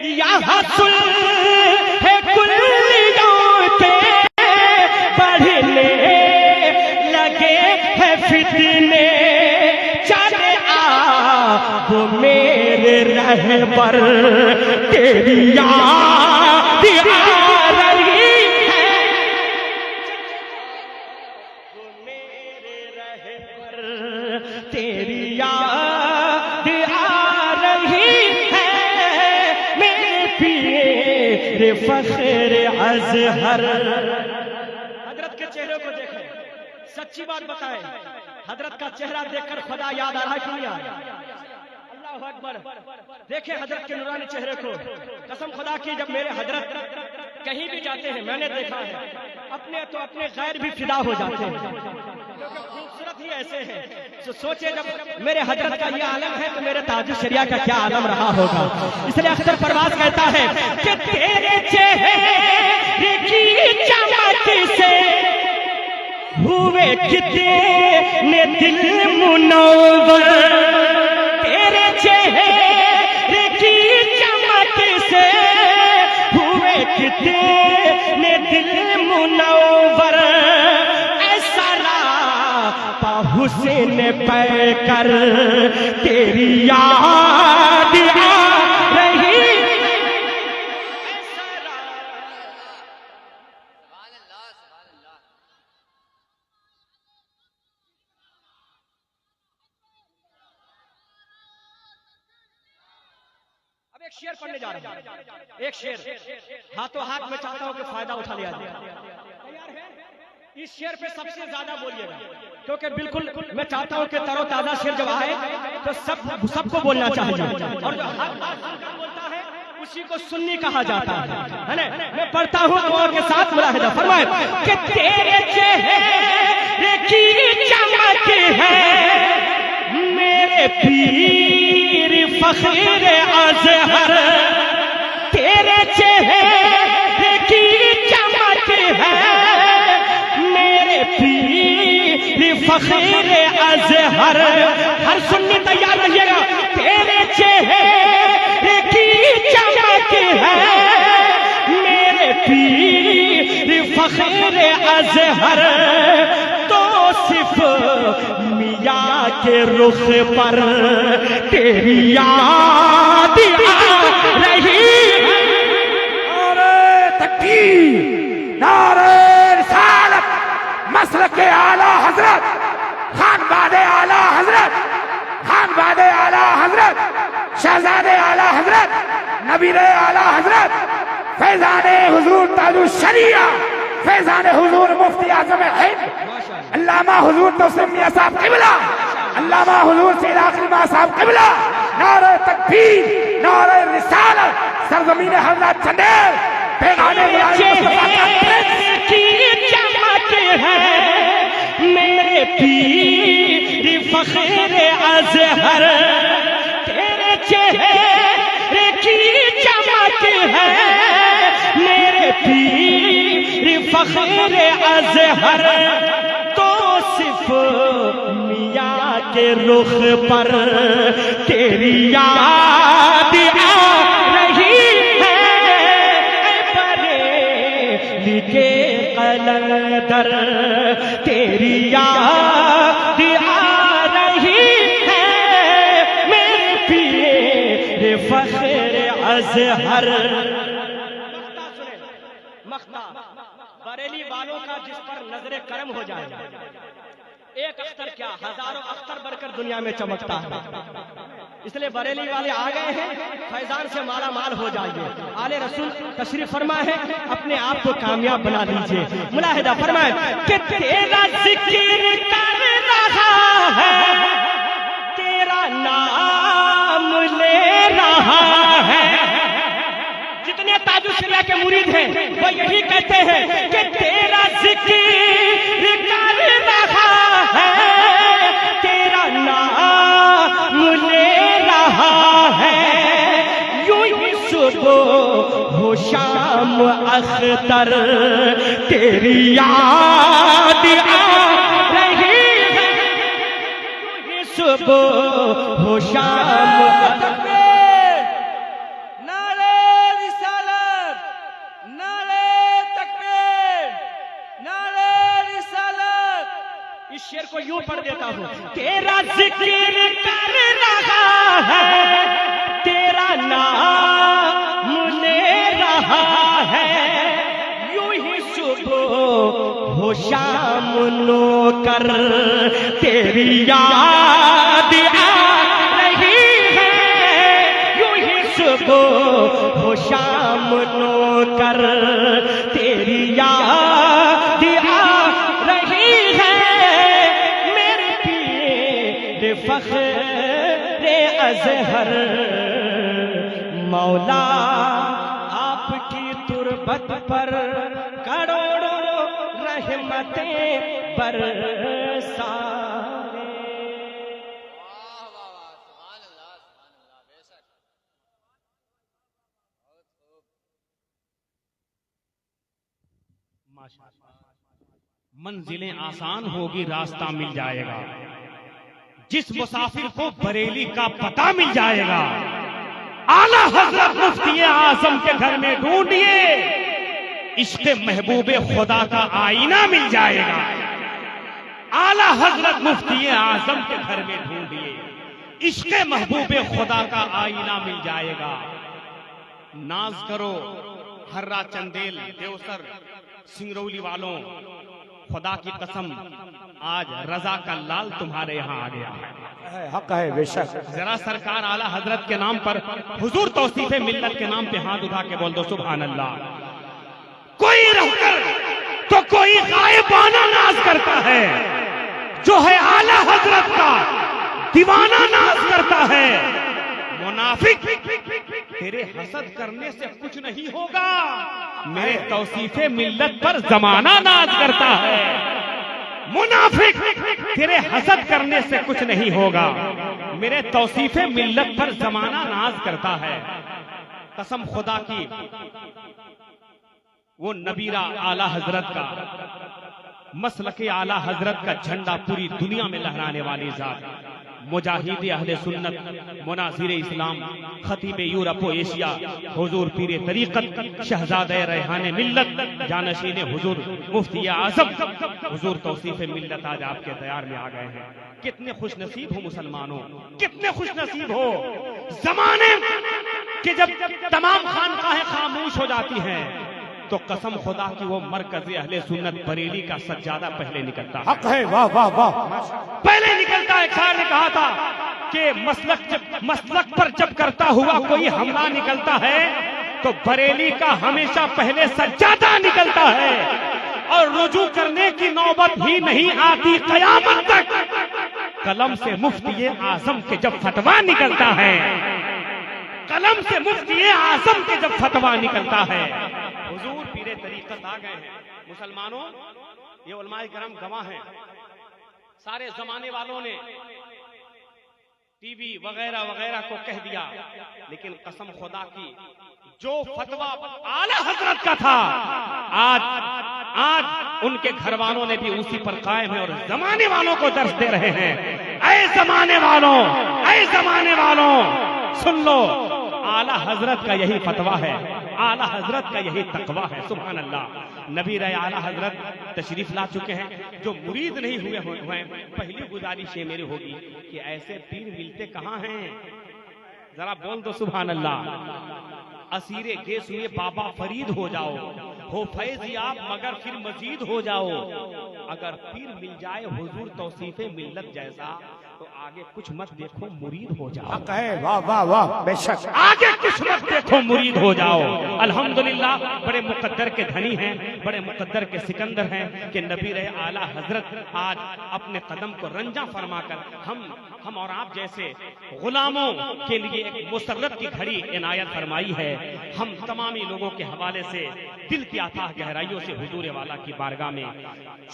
یہاں صلح کلیوں پہ بڑھنے لگے ہیں فتنے، چلے آ وہ میرے رہبر تیری یاد آ رہی ہے، وہ میرے رہبر تیری یاد آ رہی ہے، میرے پیر فخر ازہر۔ حضرت کے چہرے کو دیکھیں، سچی بات بتائیں، حضرت کا چہرہ دیکھ کر خدا یاد آ رہا ہے کہ نہیں آ رہا؟ اللہ اکبر، دیکھیں حضرت کے نورانی چہرے کو، قسم خدا کی جب میرے حضرت کہیں بھی جاتے ہیں میں نے دیکھا ہے اپنے تو اپنے غیر بھی فدا ہو جاتے ہیں، کیونکہ خوبصورت ہی ایسے ہیں۔ سوچے جب میرے حضرت کا یہ عالم ہے تو میرے تاج الشریعہ کا کیا عالم رہا ہوگا۔ اس لیے اختر پرواز کہتا ہے کہ تیرے چہرے کی چمک سے ہوئے کتنے دل منور، تیرے چہرے کی چمک سے ہوئے کتنے دل منور، ایسا راپا حسین پہ کر تیری یاد آ رہی۔ اب ایک شعر پڑھنے جا رہا ہوں، ایک شعر ہاتھوں ہاتھ میں چاہتا ہوں کہ فائدہ اٹھا لیا جائے۔ تیار ہے؟ اس شعر پہ سب سے زیادہ بولیے گا، کیونکہ بالکل میں چاہتا ہوں کہ تر و تازہ شعر جب آئے تو سب کو بولنا چاہیے، اور جو ہر بولتا ہے اسی کو سنی کہا جاتا ہے نا۔ میں پڑھتا ہوں غور کے ساتھ ملاحظہ فرمائے کہ تیرے چہرے کی چمک ہے میرے پیر فخر ازہر، تیرے چہرے کی چمک ہے میرے پیر فخر ازہر۔ ہر سنی تیار رہیے گا، تیرے چہرے کی چمک ہے میرے پیر فخر ازہر، تو صرف میاں کے رخ پر تیری یاد آ رہی ہے۔ نعرہ تکبیر، نعرہ رسالت، مسلک اعلیٰ حضرت، خانباد اعلیٰ حضرت، خانباد اعلیٰ حضرت، شہزاد اعلیٰ حضرت، نبیر اعلیٰ حضرت، فیضان حضور تاج الشریعہ، فیضان حضور مفتی اعظم ہند علامہ حضور توسیم میاں صاحب قبلہ، علامہ حضور سید آخری ماں صاحب قبلہ، نعرہ تکبیر، نعرہ رسالت، سرزمین حضرت چندیر، پیغام کی چمک ہے میرے پیر فخر ازہر، تیرے چہرے کی چمک ہے میرے پیر فخر ازہر، تو صرف میاں کے رخ پر تیری یاد آ رہی ہے، بریلی کے قلندر تیری یاد آ رہی ہے، میرے پیر فخر ازہر۔ مختہ بریلی والوں کا جس پر نظر کرم ہو جائے، ایک اختر کیا ہزاروں اختر بڑھ کر دنیا میں چمکتا ہے، اس لیے بریلی والے آ گئے ہیں، فیضان سے مالا مال ہو جائیے۔ آل رسول تشریف فرما ہے، اپنے آپ کو کامیاب بنا لیجئے۔ ملاحظہ فرمائے کہ تیرا ذکر کر رہا ہے، تیرا نام لے رہا ہے، جتنے تاج الشریعہ کے مرید ہیں وہ یہی کہتے ہیں کہ تیرا ذکر کر رہا ہے، تیرا نام لے رہا ہے، یوں ہی صبح ہو شام اختر تیری یاد آ رہی ہے، یوں ہی صبح ہو شام نعرہ پڑھ دیتا ہوں. تیرا ذکر کر رہا ہے, تیرا نام لے رہا ہے, یوں ہی صبح ہو شام نو کر تیری یاد آ رہی ہے, یوں ہی صبح ہو شام نو کر تیری یاد آ رہی ہے. میرے پیر فخر ازہر مولا آپ کی تربت پر کروڑوں رحمتیں برسائے. منزلیں آسان ہوگی, راستہ مل جائے گا. جس مسافر کو بریلی کا پتہ مل جائے گا, اعلیٰ حضرت مفتی اعظم کے گھر میں ڈھونڈیے, عشق محبوب خدا کا آئینہ مل جائے گا. اعلیٰ حضرت مفتی اعظم کے گھر میں ڈھونڈیے, عشق محبوب خدا کا آئینہ مل جائے گا. ناز کرو ہررا چندیل دیوسر سنگرولی والوں, خدا کی قسم آج رضا کا لال تمہارے یہاں آ گیا ہے. حق ہے بے شک. ذرا سرکار اعلیٰ حضرت کے نام پر, حضور توصیف ملت کے نام پہ ہاتھ اٹھا کے بول دو سبحان اللہ. کوئی رہ کر تو کوئی غائبانہ ناز کرتا ہے, جو ہے اعلیٰ حضرت کا دیوانہ ناز کرتا ہے. منافق تیرے حسد کرنے سے کچھ نہیں ہوگا, میرے توصیف ملت پر زمانہ ناز کرتا ہے. منافق تیرے حسد کرنے سے کچھ نہیں ہوگا, میرے توصیف ملت پر زمانہ ناز کرتا ہے. قسم خدا کی, وہ نبیرہ اعلیٰ حضرت کا, مسلک اعلیٰ حضرت کا جھنڈا پوری دنیا میں لہرانے والی ذات, مجاہد اہل سنت, مناظر اسلام, خطیب یورپ و ایشیا, حضور پیر طریقت, شہزادہ ریحان ملت, جانشین حضور مفتی اعظم, حضور توصیف ملت آج آپ کے دیار میں آ گئے ہیں. کتنے خوش نصیب ہو مسلمانوں, کتنے خوش نصیب ہو. زمانے کہ جب تمام خانقاہیں خاموش ہو جاتی ہیں تو قسم خدا کی وہ مرکز اہل سنت بریلی کا سجادہ پہلے نکلتا ہے. حق ہے. واہ واہ واہ. پہلے نکلتا ہے. ایک شاعر نے کہا تھا کہ مسلک پر جب کرتا ہوا کوئی حملہ نکلتا ہے تو بریلی کا ہمیشہ پہلے سجادہ نکلتا ہے, اور رجوع کرنے کی نوبت ہی نہیں آتی قیامت تک. قلم سے مفتی اعظم کے جب فتویٰ نکلتا ہے, قلم سے مفتی اعظم کے جب فتویٰ نکلتا ہے, حضور پیر طریقت آ گئے ہیں. مسلمانوں, یہ علماء کرام گواہ ہیں. سارے زمانے والوں نے ٹی وی وغیرہ وغیرہ کو کہہ دیا, لیکن قسم خدا کی جو فتویٰ اعلیٰ حضرت کا تھا آج ان کے گھر والوں نے بھی اسی پر قائم ہے, اور زمانے والوں کو درس دے رہے ہیں. اے زمانے والوں, اے زمانے والوں, سن لو, اعلیٰ حضرت کا یہی فتویٰ ہے, اعلیٰ حضرت کا یہی تقویٰ ہے. سبحان اللہ. نبی رہے اعلیٰ حضرت تشریف لا چکے ہیں. جو مرید نہیں ہوئے پہلی گزارش یہ میری ہوگی کہ ایسے پیر ملتے کہاں ہیں, ذرا بول دو سبحان اللہ. اسیر گیس ہوئے بابا فرید ہو جاؤ, ہو فیض یاب مگر پھر مزید ہو جاؤ. اگر پیر مل جائے حضور توصیف ملت جیسا تو آگے کچھ مت دیکھو مرید ہو جاؤ. حق ہے. واہ واہ واہ بے شک. آگے کچھ مت دیکھو مرید ہو جاؤ. الحمدللہ بڑے مقدر کے دھنی ہیں, بڑے مقدر کے سکندر ہیں کہ نبی رہے اعلیٰ حضرت آج اپنے قدم کو رنجا فرما کر ہم اور آپ جیسے غلاموں کے لیے ایک مسرت کی گھڑی عنایت فرمائی ہے. ہم تمامی لوگوں کے حوالے سے دل کی اتھاہ گہرائیوں سے حضور والا کی بارگاہ میں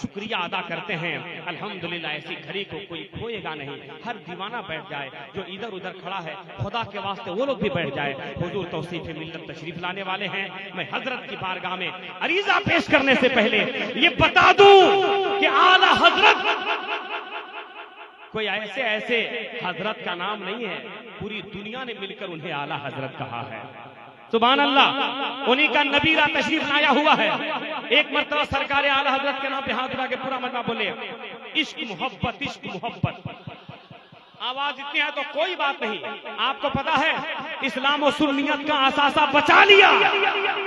شکریہ ادا کرتے ہیں. الحمدللہ ایسی گھڑی کو کوئی کھوئے گا نہیں. ہر دیوانہ بیٹھ جائے جو ادھر ادھر کھڑا ہے, خدا کے واسطے وہ لوگ بھی بیٹھ جائے. حضور توصیف ملت تشریف لانے والے ہیں. میں حضرت کی بارگاہ میں عریضہ پیش کرنے سے پہلے یہ بتا دوں کہ اعلیٰ حضرت کوئی ایسے حضرت کا نام نہیں ہے, پوری دنیا نے مل کر انہیں اعلیٰ حضرت کہا ہے. سبحان اللہ. انہی کا نبیرہ تشریف لایا ہوا ہے. ایک مرتبہ سرکار اعلیٰ حضرت کے نام پہ ہاتھ اٹھا کے پورا مجمع بولے عشق محبت عشق محبت. آواز اتنی ہے تو کوئی بات نہیں. آپ کو پتا ہے اسلام و سنیت کا اثاثہ بچا لیا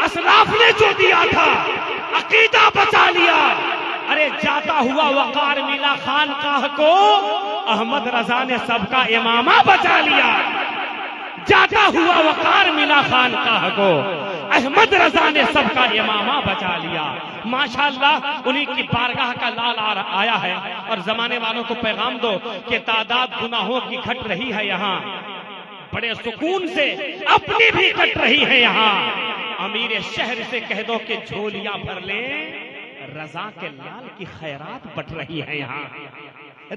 اسلاف نے جو دیا تھا, عقیدہ بچا لیا. ارے جاتا ہوا وقار ملا خانقاہ کو, احمد رضا نے سب کا امامہ بچا لیا. جاتا ہوا وقار ملا خانقاہ کو, احمد رضا نے سب کا امامہ بچا لیا. ماشاءاللہ انہی کی بارگاہ کا لال آیا ہے, اور زمانے والوں کو پیغام دو کہ تعداد گناہوں کی گھٹ رہی ہے یہاں, بڑے سکون سے اپنی بھی گھٹ رہی ہے یہاں. امیر شہر سے کہہ دو کہ جھولیاں بھر لیں, رضا کے لال کی خیرات بٹ رہی ہے یہاں,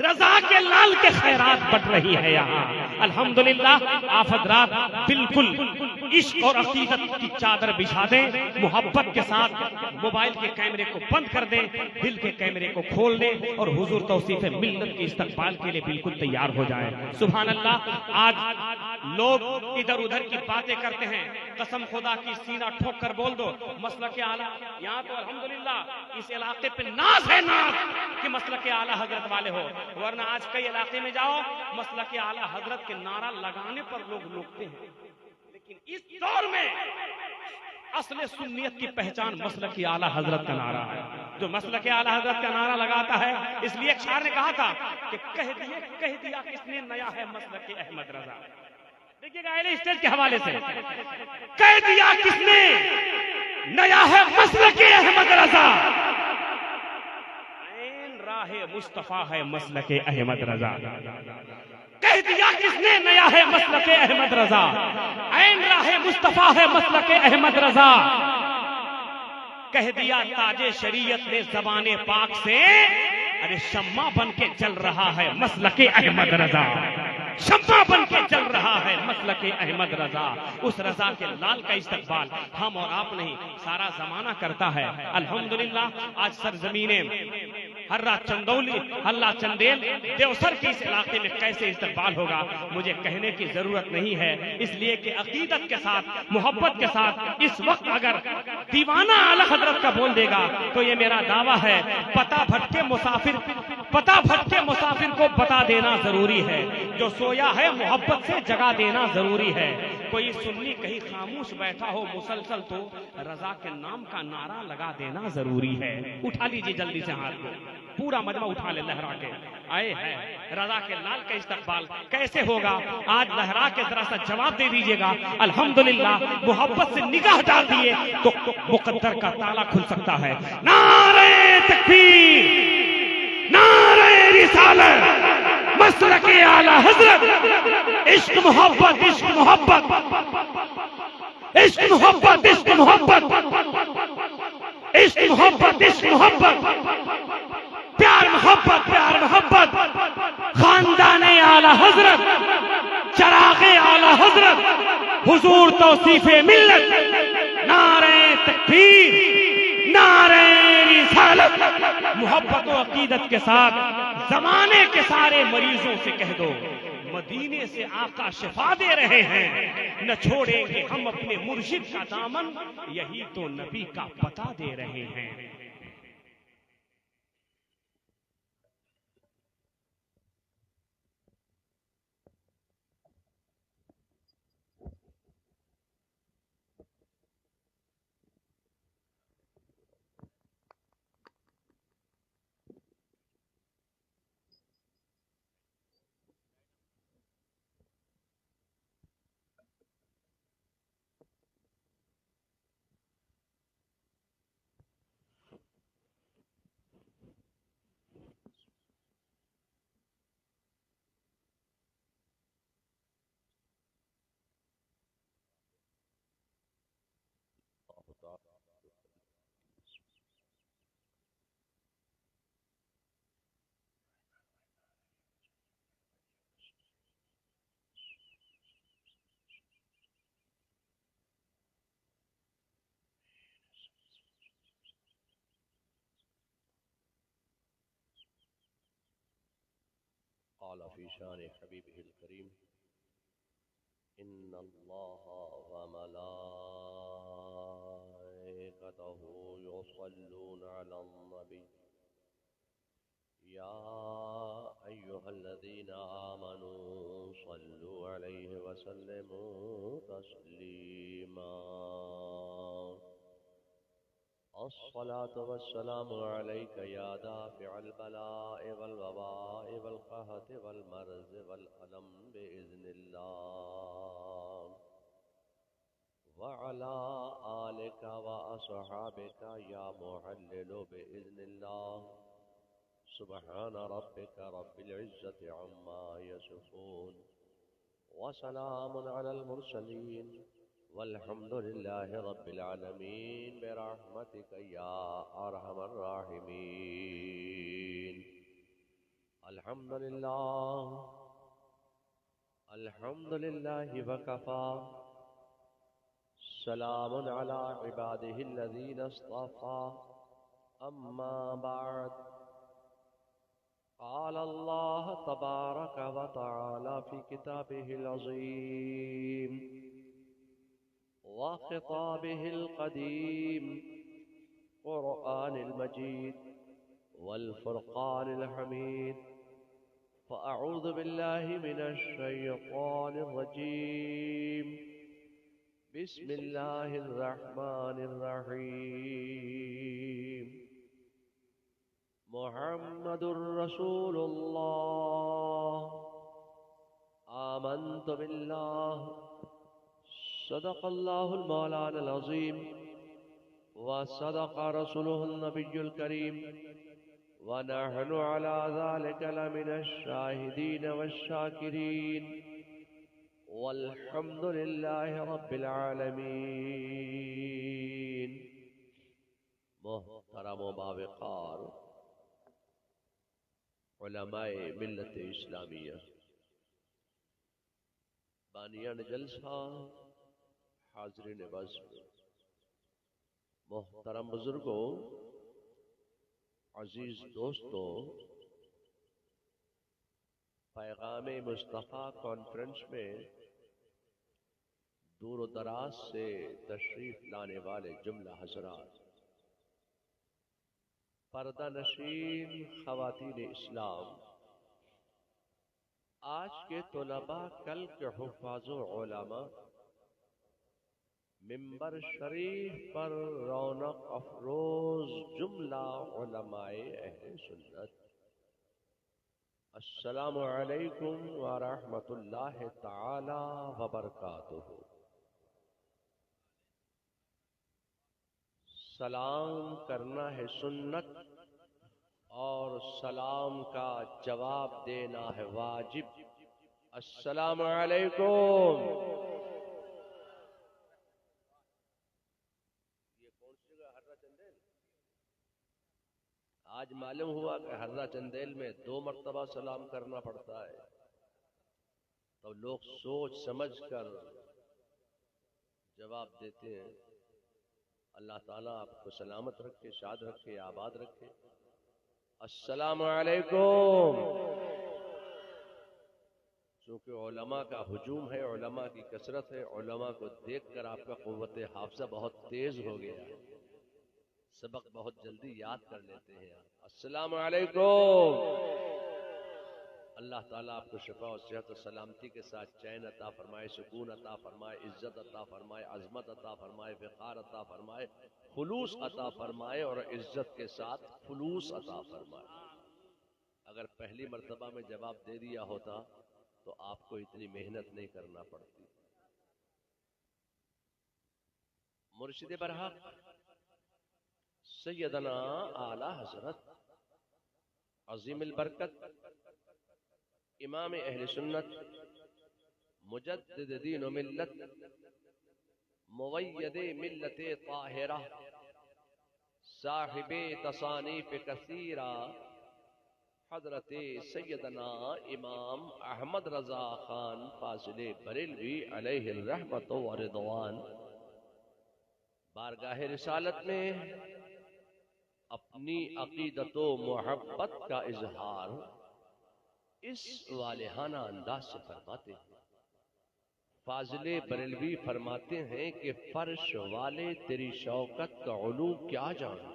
رضا کے لال کے خیرات بٹ رہی ہے یہاں. الحمدللہ آپ حضرات بالکل عشق اور عقیدت کی چادر بچھا دیں, محبت کے ساتھ موبائل کے کیمرے کو بند کر دیں, دل کے کیمرے کو کھول دیں, اور حضور توصیف ملت کے استقبال کے لیے بالکل تیار ہو جائیں. سبحان اللہ. آج لوگ ادھر ادھر کی باتیں کرتے ہیں, قسم خدا کی سینہ ٹھوک کر بول دو مسلک اعلیٰ. یہاں تو الحمدللہ اس علاقے پہ ناز ہے, ناز کہ مسلک اعلیٰ حضرت والے ہو, ورنہ آج کئی علاقے میں جاؤ مسلک اعلیٰ حضرت کے نعرہ لگانے پر لوگ لوٹتے ہیں. لیکن اس دور میں اصل سنیت کی پہچان مسلک اعلیٰ حضرت کا نعرہ ہے. جو مسلک اعلیٰ حضرت کا نعرہ لگاتا ہے, اس لیے ایک شاعر نے کہا تھا کہ کہہ دیا کس نے نیا ہے مسلک احمد رضا. دیکھیے گا اہل اسٹیج کے حوالے سے, کہہ دیا کس نے نیا ہے مسلک احمد رضا, راہ مصطفیٰ ہے مسلک احمد رضا. کہہ دیا کس نے نیا ہے مسلک احمد رضا, عین راہ مصطفیٰ ہے مسلک احمد رضا. کہہ دیا تاج شریعت نے زبان پاک سے, ارے شمع بن کے چل رہا ہے مسلک احمد رضا, شمع بن کے چل رہا ہے مسلک احمد رضا. اس رضا کے لال کا استقبال ہم اور آپ نہیں سارا زمانہ کرتا ہے. الحمدللہ آج سرزمین ہررا چندولی, ہلا چندیل, دیوسر کے اس علاقے میں کیسے استقبال ہوگا مجھے کہنے کی ضرورت نہیں ہے, اس لیے کہ عقیدت کے ساتھ محبت کے ساتھ اس وقت اگر دیوانہ اعلیٰ حضرت کا بول دے گا تو یہ میرا دعویٰ ہے, پتہ بھٹکے مسافر کو بتا دینا ضروری ہے, جو سویا ہے محبت سے جگا دینا ضروری ہے. کوئی سنی کہیں خاموش بیٹھا ہو مسلسل تو رضا کے نام کا نعرہ لگا دینا ضروری ہے. اٹھا لیجیے جلدی سے ہاتھ کو, پورا مجمع اٹھا لے لہرا کے. آئے ہے رضا کے لال کا استقبال کیسے ہوگا آج لہرا کے ذرا سا جواب دے دیجیے گا. الحمدللہ محبت سے نگاہ ڈال دیے تو مقدر کا تالا کھل سکتا ہے. نعرہ تکبیر, نعرہ رسالت, مسلک اعلیٰ حضرت, عشق محبت عشق محبت, عشق محبت عشق محبت, عشق محبت عشق محبت, پیار محبت پیار محبت, خاندان اعلیٰ حضرت, چراغ اعلیٰ حضرت, حضور توصیف ملت. نعرہ تکبیر, نعرہ رسالت. محبت و عقیدت کے ساتھ زمانے کے سارے مریضوں سے کہہ دو مدینے سے آقا شفا دے رہے ہیں, نہ چھوڑیں گے ہم اپنے مرشد کا دامن, یہی تو نبی کا پتہ دے رہے ہیں. قال في شان حبيبه الكريم إن الله وملائكته يصلون على النبي يا أيها الذين آمنوا صلوا عليه وسلموا تسليما الصلاة والسلام عليك يا دافع البلاء والوباء والقهط والمرض والألم بإذن الله وعلى آلك وأصحابك يا معلل بإذن الله سبحان ربك رب العزة عما يصفون وسلام على المرسلين والحمد لله رب العالمين برحمتك يا أرحم الراحمين. الحمد لله وكفى سلام على عباده الذين اصطفى أما بعد قال الله تبارك وتعالى في كتابه العظيم وخطابه القديم قرآن المجيد والفرقان الحميد فأعوذ بالله من الشيطان الرجيم بسم الله الرحمن الرحيم محمد رسول الله آمنت بالله صدق الله المولانا العظيم وصدق رسوله النبي الكريم ونحن على ذلك لمن الشاهدين والشاكرين والحمد لله رب العالمين. محترم و باوقار علماء ملت اسلامیہ، بانیان جلسہ، حاضرین بزم، محترم بزرگوں، عزیز دوستوں، پیغام مصطفیٰ کانفرنس میں دور و دراز سے تشریف لانے والے جملہ حضرات، پردہ نشین خواتین اسلام، آج کے طلباء کل کے حفاظ و علماء، ممبر شریف پر رونق افروز جملہ علماء اہل سنت، السلام علیکم ورحمۃ اللہ تعالی وبرکاتہ. سلام کرنا ہے سنت اور سلام کا جواب دینا ہے واجب. السلام علیکم. یہ کون سی جگہ؟ ہررا چندیل. آج معلوم ہوا کہ ہررا چندیل میں 2 مرتبہ سلام کرنا پڑتا ہے، تو لوگ سوچ سمجھ کر جواب دیتے ہیں. اللہ تعالیٰ آپ کو سلامت رکھے، شاد رکھے، آباد رکھے. السلام علیکم. چونکہ علماء کا ہجوم ہے، علماء کی کثرت ہے، علماء کو دیکھ کر آپ کا قوت حافظہ بہت تیز ہو گیا ہے، سبق بہت جلدی یاد کر لیتے ہیں. السلام علیکم. اللہ تعالیٰ آپ کو شفا و صحت و سلامتی کے ساتھ چین عطا فرمائے، سکون عطا فرمائے، عزت عطا فرمائے، عظمت عطا فرمائے، وقار عطا فرمائے، خلوص عطا فرمائے اور عزت کے ساتھ خلوص عطا فرمائے. اگر پہلی مرتبہ میں جواب دے دیا ہوتا تو آپ کو اتنی محنت نہیں کرنا پڑتی. مرشد برحق سیدنا اعلی حضرت عظیم البرکت امام اہل سنت، مجدد دین و ملت، موید ملت طاہرہ، صاحب تصانیف کثیرہ، حضرت سیدنا امام احمد رضا خان فاضل بریلوی علیہ الرحمت و رضوان بارگاہ رسالت میں اپنی عقیدت و محبت کا اظہار اس والہانہ انداز سے فرماتے ہیں. فاضل بریلوی فرماتے ہیں کہ فرش والے تیری شوکت کا علو کیا جانے،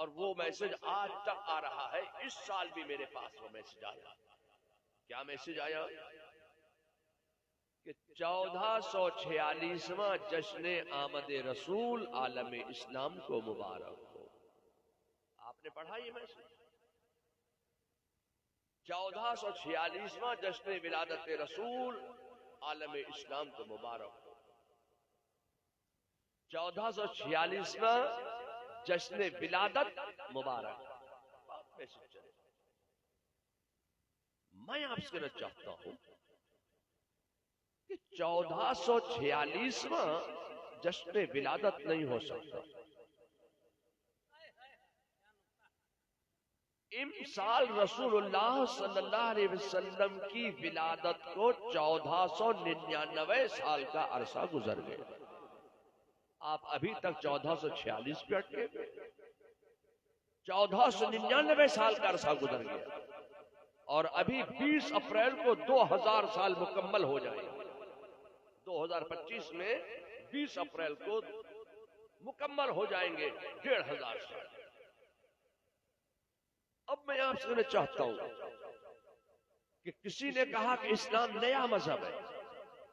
اور وہ میسج آج تک آ رہا ہے. اس سال بھی میرے پاس وہ میسج آیا. کیا میسج آیا؟ کہ 1446واں جشن آمد رسول عالم اسلام کو مبارک ہو. آپ نے پڑھا یہ میسج؟ 1446واں جشن ولادت رسول عالم اسلام کو مبارک ہو. 1446واں جشن ولادت مبارک. میسج چلے. میں آپ سے کہنا چاہتا ہوں کہ 1446واں جشن ولادت نہیں ہو سکتا. امسال رسول اللہ صلی اللہ علیہ وسلم کی ولادت کو 1499 سال کا عرصہ گزر گیا. آپ ابھی تک 1446 پہ اٹکے. 1499 سال کا عرصہ گزر گیا اور ابھی 20 اپریل کو 2000 سال مکمل ہو جائے گا. 2025 میں 20 اپریل کو مکمل ہو جائیں گے 1500 سال. اب میں آپ سے کہنا چاہتا ہوں کہ کسی نے کہا کہ اسلام نیا مذہب ہے.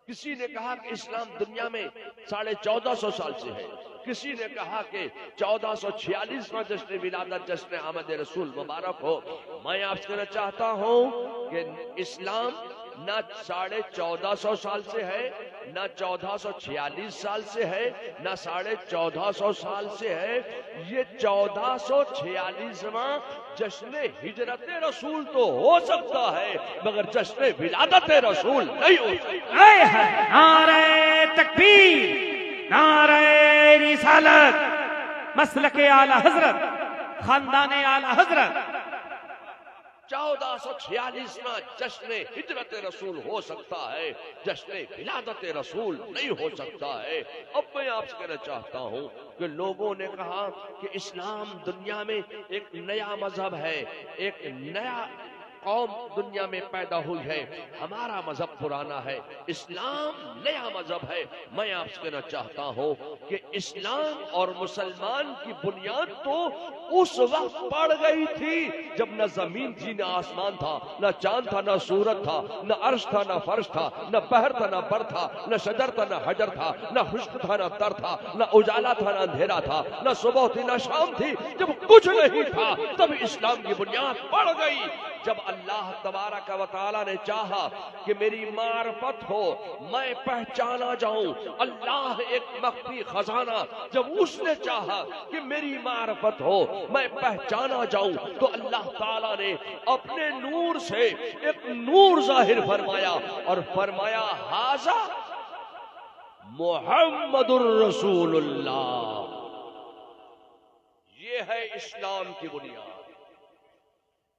کسی نے کہا کہ اسلام دنیا میں 1450 سال سے ہے. کسی نے کہا کہ 1446واں جشن ولادت جشن آمد رسول مبارک ہو. میں آپ سے کہنا چاہتا ہوں کہ اسلام نہ 1450 سال سے ہے، نہ 1446 سال سے ہے، نہ 1450 سال سے ہے. یہ 1446واں جشن ہجرت رسول تو ہو سکتا ہے مگر جشن ولادت رسول نہیں ہو سکتا. نعرہ تکبیر، نعرہ رسالت، مسلک اعلی حضرت، خاندان اعلی حضرت. 1446واں جشن ہجرت رسول ہو سکتا ہے، جشن ولادت رسول نہیں ہو سکتا ہے. اب میں آپ سے کہنا چاہتا ہوں کہ لوگوں نے کہا کہ اسلام دنیا میں ایک نیا مذہب ہے، ایک نیا قوم دنیا میں پیدا ہوئی ہے، ہمارا مذہب پرانا ہے، اسلام نیا مذہب ہے. میں آپ سے کہنا چاہتا ہوں کہ اسلام اور مسلمان کی بنیاد تو اس وقت پڑ گئی تھی جب نہ زمین تھی نہ آسمان تھا، نہ چاند تھا نہ سورج تھا، نہ عرش تھا نہ فرش تھا، نہ بحر تھا نہ بر تھا، نہ شجر تھا نہ حجر تھا، نہ خشک تھا نہ تر تھا، نہ اجالا تھا نہ اندھیرا تھا، نہ صبح تھی نہ شام تھی. جب کچھ نہیں تھا تب اسلام کی بنیاد پڑ گئی. جب اللہ تبارک و تعالی نے چاہا کہ میری معرفت ہو، میں پہچانا جاؤں اللہ ایک مخفی خزانہ، جب اس نے چاہا کہ میری معرفت ہو، میں پہچانا جاؤں، تو اللہ تعالی نے اپنے نور سے ایک نور ظاہر فرمایا اور فرمایا ھذا محمد الرسول اللہ. یہ ہے اسلام کی بنیاد.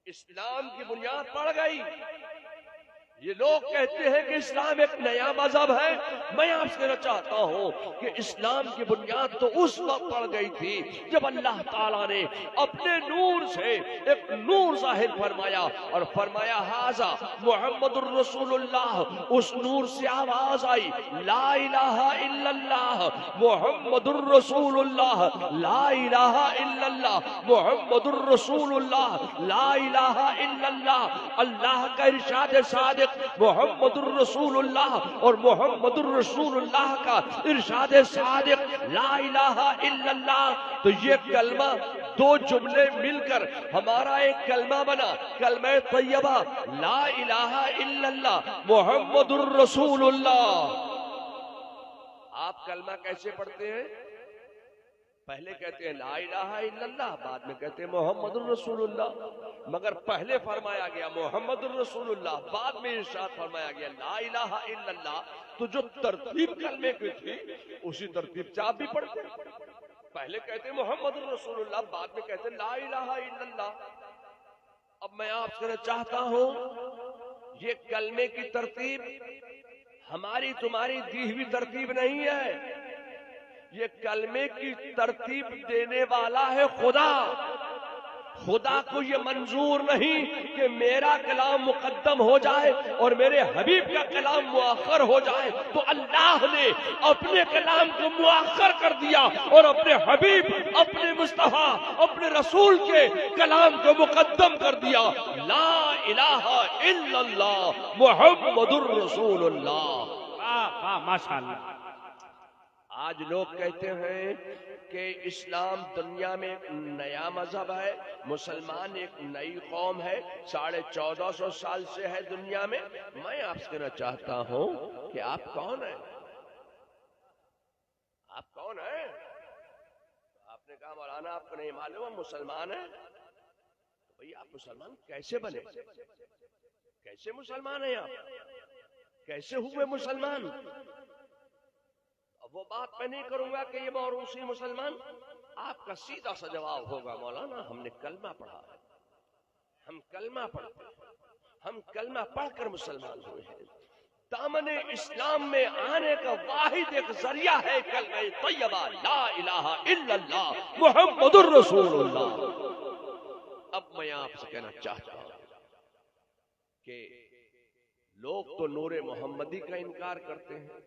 اسلام کی بنیاد پڑ گئی. یہ لوگ کہتے ہیں کہ اسلام ایک نیا مذہب ہے. میں آپ سے کہنا چاہتا ہوں کہ اسلام کی بنیاد تو اس وقت پڑ گئی تھی جب اللہ تعالیٰ نے اپنے نور سے ایک نور ظاہر فرمایا اور فرمایا ھذا محمد الرسول اللہ. اس نور سے آواز آئی لا الہ الا اللہ محمد الرسول اللہ، لا الہ الا اللہ محمد الرسول اللہ، لا الہ الا اللہ. اللہ کا ارشاد صادق محمد الرسول اللہ اور محمد الرسول اللہ کا ارشاد صادق لا الہ الا اللہ. تو یہ کلمہ دو جملے مل کر ہمارا ایک کلمہ بنا، کلمہ طیبہ لا الہ الا اللہ محمد الرسول اللہ. آپ کلمہ کیسے پڑھتے ہیں؟ پہلے کہتے ہیں لا الہ الا اللہ، بعد میں کہتے ہیں محمد الرسول اللہ. مگر پہلے فرمایا گیا محمد الرسول اللہ، بعد میں ارشاد فرمایا گیا لا الہ الا اللہ. تو جو ترتیب کلمے کی تھی اسی ترتیب سے آپ بھی پڑھتے ہیں. پہلے کہتے ہیں محمد الرسول اللہ، بعد میں کہتے ہیں لا الہ الا اللہ. اب میں آپ سے کہنا چاہتا ہوں یہ کلمے کی ترتیب ہماری تمہاری دی ہوئی ترتیب نہیں ہے. یہ کلمے کی ترتیب دینے والا ہے خدا. خدا کو یہ منظور نہیں کہ میرا کلام مقدم ہو جائے اور میرے حبیب کا کلام مؤخر ہو جائے، تو اللہ نے اپنے کلام کو مؤخر کر دیا اور اپنے حبیب، اپنے مصطفیٰ، اپنے رسول کے کلام کو مقدم کر دیا۔ لا الہ الا اللہ محمد الرسول اللہ۔ واہ واہ ماشاء اللہ۔ آج لوگ کہتے ہیں کہ اسلام دنیا میں ایک نیا مذہب ہے، مسلمان ایک نئی قوم ہے، 1450 سال سے ہے دنیا میں۔ میں آپ سے کہنا چاہتا ہوں کہ آپ کون ہیں؟ آپ کون ہیں؟ آپ نے کہا مولانا آپ کو نہیں معلوم ہم مسلمان ہیں۔ تو بھئی آپ مسلمان کیسے بنے؟ کیسے مسلمان ہیں آپ؟ کیسے ہوئے مسلمان؟ وہ بات میں نہیں کروں گا کہ یہ موروثی مسلمان۔ آپ کا سیدھا سا جواب ہوگا مولانا ہم نے کلمہ پڑھا ہے، ہم کلمہ پڑھتے ہیں، ہم کلمہ پڑھ کر مسلمان ہوئے ہیں۔ دامن اسلام میں آنے کا واحد ایک ذریعہ ہے کلمہ طیبہ لا الہ الا اللہ محمد الرسول اللہ۔ اب میں آپ سے کہنا چاہتا ہوں کہ لوگ تو نور محمدی کا انکار کرتے ہیں۔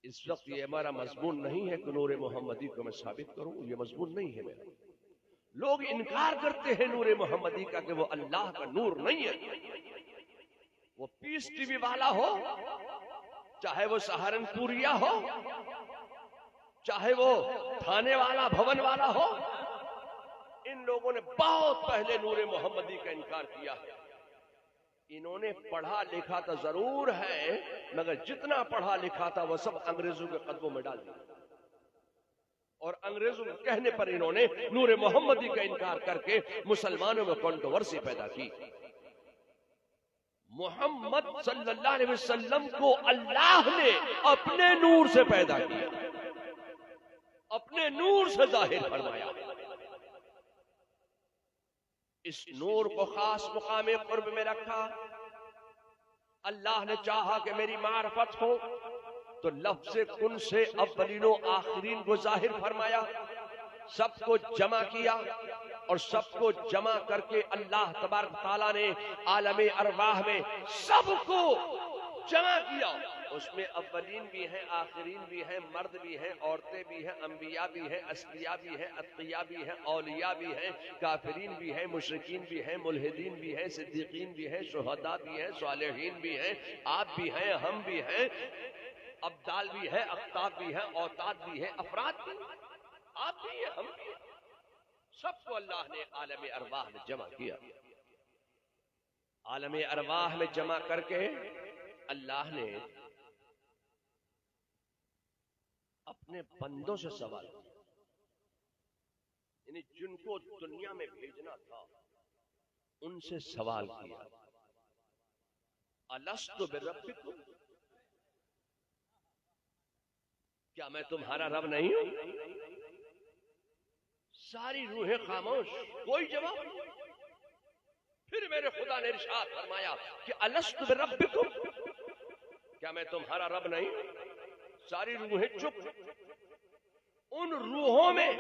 اس وقت یہ ہمارا مضمون نہیں ہے کہ نور محمدی کو میں ثابت کروں، یہ مضمون نہیں ہے میرا۔ لوگ انکار کرتے ہیں نور محمدی کا کہ وہ اللہ کا نور نہیں ہے۔ وہ پیس ٹی وی والا ہو، چاہے وہ سہارنپوریا ہو، چاہے وہ تھانے والا بھون والا ہو، ان لوگوں نے بہت پہلے نور محمدی کا انکار کیا ہے۔ انہوں نے پڑھا لکھا تو ضرور ہے، مگر جتنا پڑھا لکھا تھا وہ سب انگریزوں کے قدموں میں ڈال دیا، اور انگریزوں کے کہنے پر انہوں نے نور محمدی کا انکار کر کے مسلمانوں میں کنٹروورسی پیدا کی۔ محمد صلی اللہ علیہ وسلم کو اللہ نے اپنے نور سے پیدا کیا، اپنے نور سے ظاہر فرمایا۔ اس نور کو خاص مقام قرب میں رکھا۔ اللہ نے چاہا کہ میری معرفت ہو تو لفظ کن سے اولین و آخرین کو ظاہر فرمایا، سب کو جمع کیا، اور سب کو جمع کر کے اللہ تبارک تعالیٰ نے عالم ارواح میں سب کو جمع کیا۔ اس میں اولین بھی ہیں، آخرین بھی ہیں، مرد بھی ہیں، عورتیں بھی ہیں، انبیاء بھی ہیں، اصفیاء بھی ہیں، اتقیاء بھی ہیں، اولیاء بھی ہیں، کافرین بھی ہیں، مشرکین بھی ہیں، ملحدین بھی ہیں، صدیقین بھی ہیں، شہداء بھی ہیں، صالحین بھی ہیں، آپ بھی ہیں، ہم بھی ہیں، ابدال بھی ہیں، اقطاب بھی ہیں، اوتاد بھی ہیں، افراد بھی ہیں، آپ بھی ہیں، ہم بھی ہیں۔ سب کو اللہ نے عالم ارواح میں جمع کیا۔ عالم ارواح میں جمع کر کے اللہ نے اپنے بندوں سے سوال کیا، یعنی جن کو دنیا میں بھیجنا تھا ان سے سوال کیا، الست بربکم، کیا میں تمہارا رب نہیں ہوں؟ ساری روحیں خاموش، کوئی جواب نہیں۔ پھر میرے خدا نے ارشاد فرمایا کہ الست بربکم، کیا میں تمہارا رب نہیں ہوں؟ ساری روحیں چپ۔ ان روحوں میں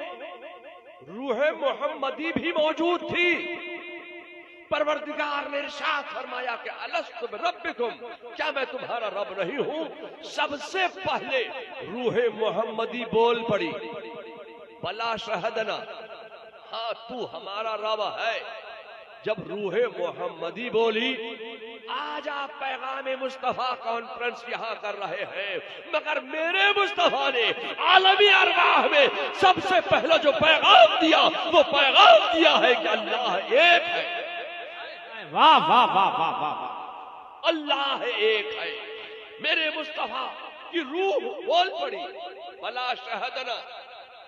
روح محمدی بھی موجود تھی۔ پروردگار نے ارشاد فرمایا کہ الست بربکم، کیا میں تمہارا رب نہیں ہوں؟ سب سے پہلے روح محمدی بول پڑی، بلا شہدنا، ہاں تو ہمارا رب ہے۔ جب روح محمدی بولی، آج آپ پیغام مصطفیٰ کانفرنس یہاں کر رہے ہیں، مگر میرے مصطفیٰ نے عالمی ارواح میں سب سے پہلا جو پیغام دیا وہ پیغام دیا ہے کہ اللہ ایک ہے۔ واہ واہ واہ واہ واہ، اللہ ایک ہے۔ میرے مصطفیٰ کی روح بول پڑی، بلا شہدنا،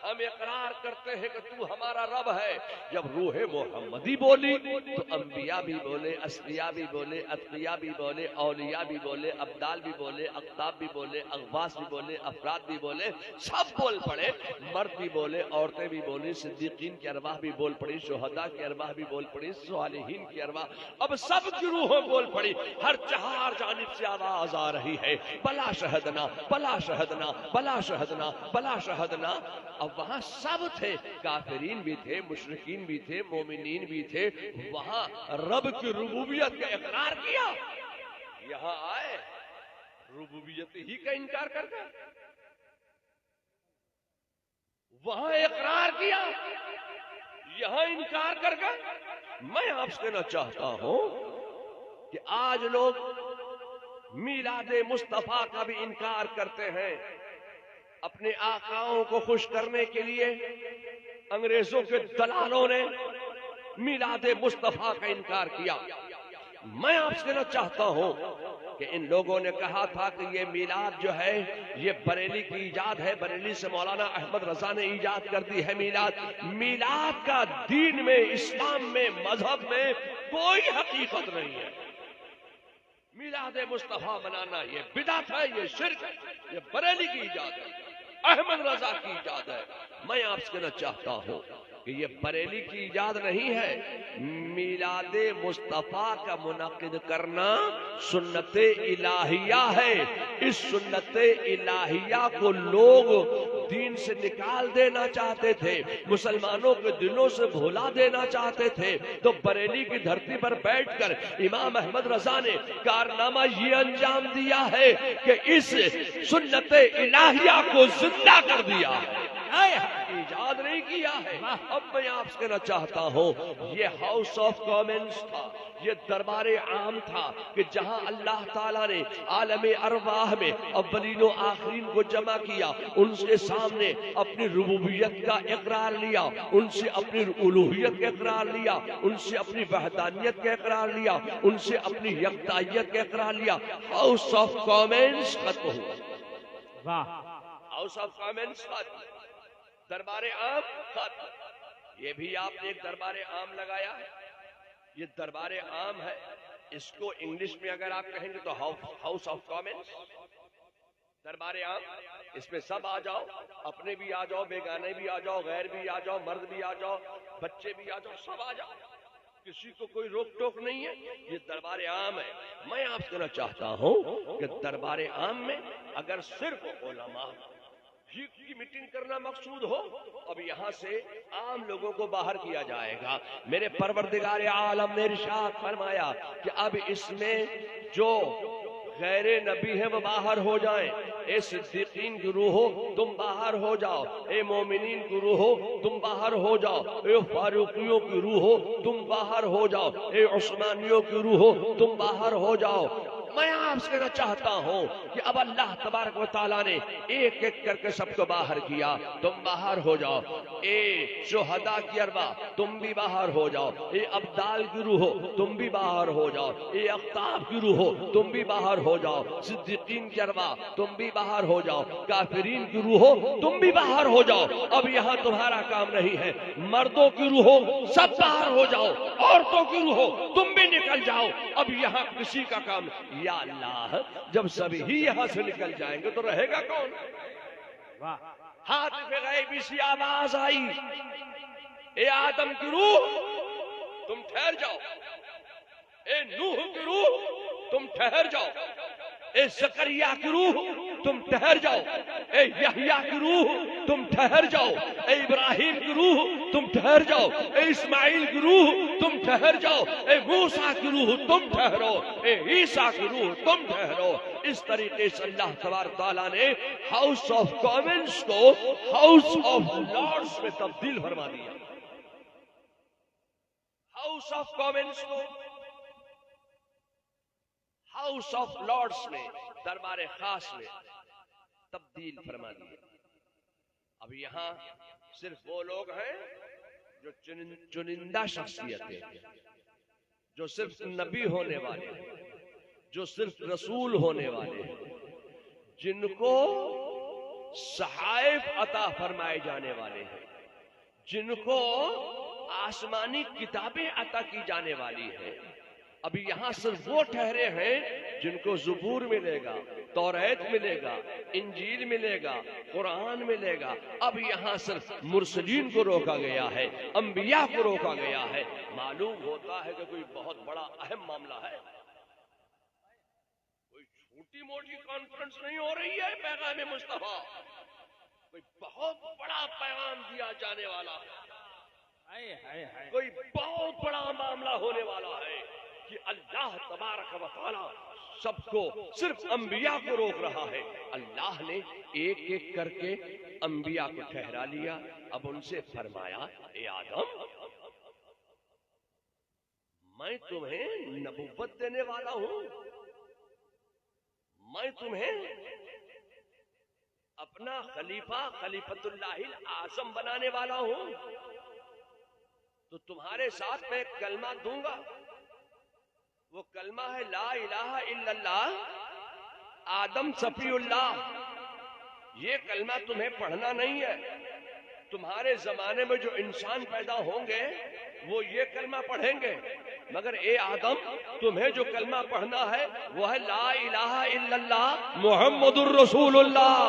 ہم اقرار کرتے ہیں کہ تو ہمارا رب ہے۔ جب روح محمدی بولی تو انبیاء بھی بولے، اصفیاء بھی بولے، اتقیاء بھی بولے، اولیاء بھی بولے، ابدال بھی بولے، اقطاب بھی بولے، اغواص بھی بولے، افراد بھی بولے، سب بول پڑے۔ مرد بھی بولے، عورتیں بھی بولی، صدیقین کی ارواح بھی بول پڑی، شہداء کی ارواح بھی بول پڑی، صالحین کی ارواح، اب سب کی روحیں بول پڑی۔ ہر چہار جانب سے آواز آ رہی ہے، بلا شہدنا، بلا شہدنا، بلا شہدنا، بلا شہدنا۔ اب وہاں سب تھے، کافرین بھی تھے، مشرکین بھی تھے، مومنین بھی تھے، وہاں رب کی ربوبیت کا اقرار کیا، یہاں آئے ربوبیت ہی کا انکار کر گئے، وہاں اقرار کیا یہاں انکار کر گئے۔ میں آپ سے کہنا چاہتا ہوں کہ آج لوگ میلاد مصطفیٰ کا بھی انکار کرتے ہیں، اپنے آقاؤں کو خوش کرنے کے لیے انگریزوں کے دلالوں نے میلاد مصطفیٰ کا انکار کیا۔ میں آپ سے کہنا چاہتا ہوں کہ ان لوگوں نے کہا تھا کہ یہ میلاد جو ہے یہ بریلی کی ایجاد ہے، بریلی سے مولانا احمد رضا نے ایجاد کر دی ہے میلاد۔ میلاد کا دین میں، اسلام میں، مذہب میں کوئی حقیقت نہیں ہے۔ میلاد مصطفیٰ منانا یہ بدعت ہے، یہ شرک ہے، یہ بریلی کی ایجاد ہے، احمد رضا کی ایجاد ہے۔ میں آپ سے کہنا چاہتا ہوں کہ یہ بریلی کی ایجاد نہیں ہے۔ میلاد مصطفیٰ کا منعقد کرنا سنت الہیہ ہے۔ اس سنت الہیہ کو لوگ دین سے نکال دینا چاہتے تھے، مسلمانوں کے دلوں سے بھولا دینا چاہتے تھے، تو بریلی کی دھرتی پر بیٹھ کر امام احمد رضا نے کارنامہ یہ انجام دیا ہے کہ اس سنت الہیہ کو زندہ کر دیا ہے، ایجاد نہیں کیا ہے۔ اب میں آپ سے کہنا چاہتا ہوں یہ ہاؤس آف کامنز تھا، یہ دربار عام تھا کہ جہاں اللہ تعالیٰ نے عالم ارواح میں اولین و آخرین کو جمع کیا، ان کے سامنے اپنی ربوبیت کا اقرار لیا، ان سے اپنی الوہیت کا اقرار لیا، ان سے اپنی وحدانیت کا اقرار لیا، ان سے اپنی یکتائیت کا اقرار لیا۔ ہاؤس آف کامنز ختم ہوا، واہ، ہاؤس آف کامنز ختم، دربار عام ختم۔ یہ بھی آپ نے ایک دربار عام لگایا ہے، یہ دربار عام ہے، اس کو انگلش میں اگر آپ کہیں گے تو ہاؤس آف کامنز، دربار عام، اس میں سب آ جاؤ، اپنے بھی آ جاؤ، بیگانے بھی آ جاؤ، غیر بھی آ جاؤ، مرد بھی آ جاؤ، بچے بھی آ جاؤ، سب آ جاؤ، کسی کو کوئی روک ٹوک نہیں ہے، یہ دربار عام ہے۔ میں آپ سے کہنا چاہتا ہوں کہ دربار عام میں اگر صرف علماء کی میٹنگ کرنا مقصود ہو، اب یہاں سے عام لوگوں کو باہر کیا جائے گا۔ میرے پروردگار عالم نے ارشاد فرمایا کہ اب اس میں جو غیر نبی ہیں وہ باہر ہو جائیں، اے صدیقین کی روحو تم باہر ہو جاؤ، اے مومنین کی روحو تم باہر ہو جاؤ، اے فاروقیوں کی روحو تم باہر ہو جاؤ، اے عثمانیوں کی روحو تم باہر ہو جاؤ۔ میں آپ سے کہنا چاہتا ہوں کہ اب اللہ تبارک و تعالیٰ نے ایک ایک کر کے سب کو باہر کیا، تم باہر ہو جاؤ، اے شہداء کی ارواح تم بھی باہر ہو جاؤ، اے ابدال کی روح تم بھی باہر ہو جاؤ، اے اقطاب کی روح تم بھی باہر ہو جاؤ، صدیقین کی ارواح تم بھی باہر ہو جاؤ، کافرین کی روح تم بھی باہر ہو جاؤ۔ اب یہاں تمہارا کام نہیں ہے، مردوں کی روح سب باہر ہو جاؤ، عورتوں کی روح تم بھی نکل جاؤ، اب یہاں کسی کا کام۔ یا اللہ، جب سبھی یہاں سے نکل جائیں گے تو رہے گا کون؟ ہاتھ پہ غیبی سی آواز آئی، اے آدم کی روح تم ٹھہر جاؤ، اے نوح کی روح تم ٹھہر جاؤ، اے زکریا کی روح تم ٹھہر جاؤ، اے یحییٰ کی روح تم ٹھہر جاؤ، اے ابراہیم کی روح تم ٹھہر جاؤ، اے اسماعیل کی روح تم ٹھہر جاؤ، اے موسیٰ کی روح تم ٹھہرو، اے عیسیٰ کی روح تم ٹھہرو۔ اس طریقے سے اللہ تبارک تعالیٰ نے ہاؤس آف کامنز کو ہاؤس آف لارڈز میں تبدیل فرما دیا، ہاؤس آف کامنز کو ہاؤس آف لارڈز میں، دربار خاص میں تبدیل فرما دیا۔ اب یہاں صرف وہ لوگ ہیں جو چنندہ شخصیتیں ہیں، جو صرف نبی ہونے والے ہیں، جو صرف رسول ہونے والے ہیں، جن کو صحائف عطا فرمائے جانے والے ہیں، جن کو آسمانی کتابیں عطا کی جانے والی ہیں۔ ابھی یہاں صرف وہ ٹھہرے ہیں جن کو زبور ملے گا، توریت ملے گا، انجیل ملے گا، قرآن ملے گا۔ اب یہاں صرف مرسلین کو روکا گیا ہے، انبیاء کو روکا گیا ہے۔ معلوم ہوتا ہے کہ کوئی بہت بڑا اہم معاملہ ہے، کوئی چھوٹی موٹی کانفرنس نہیں ہو رہی ہے پیغام مصطفیٰ، کوئی بہت بڑا پیغام دیا جانے والا ہے، کوئی بہت بڑا معاملہ ہونے والا ہے کہ اللہ تبارک و تعالی سب کو صرف انبیاء کو روک رہا ہے۔ اللہ نے ایک ایک کر کے انبیاء کو ٹھہرا لیا، اب ان سے فرمایا اے آدم میں تمہیں نبوت دینے والا ہوں، میں تمہیں اپنا خلیفہ خلیفۃ اللہ الاعظم بنانے والا ہوں، تو تمہارے ساتھ میں ایک کلمہ دوں گا، وہ کلمہ ہے لا الہ الا اللہ آدم صفی اللہ۔ یہ کلمہ تمہیں پڑھنا نہیں ہے، تمہارے زمانے میں جو انسان پیدا ہوں گے وہ یہ کلمہ پڑھیں گے، مگر اے آدم تمہیں جو کلمہ پڑھنا ہے وہ ہے لا الہ الا اللہ محمد الرسول اللہ۔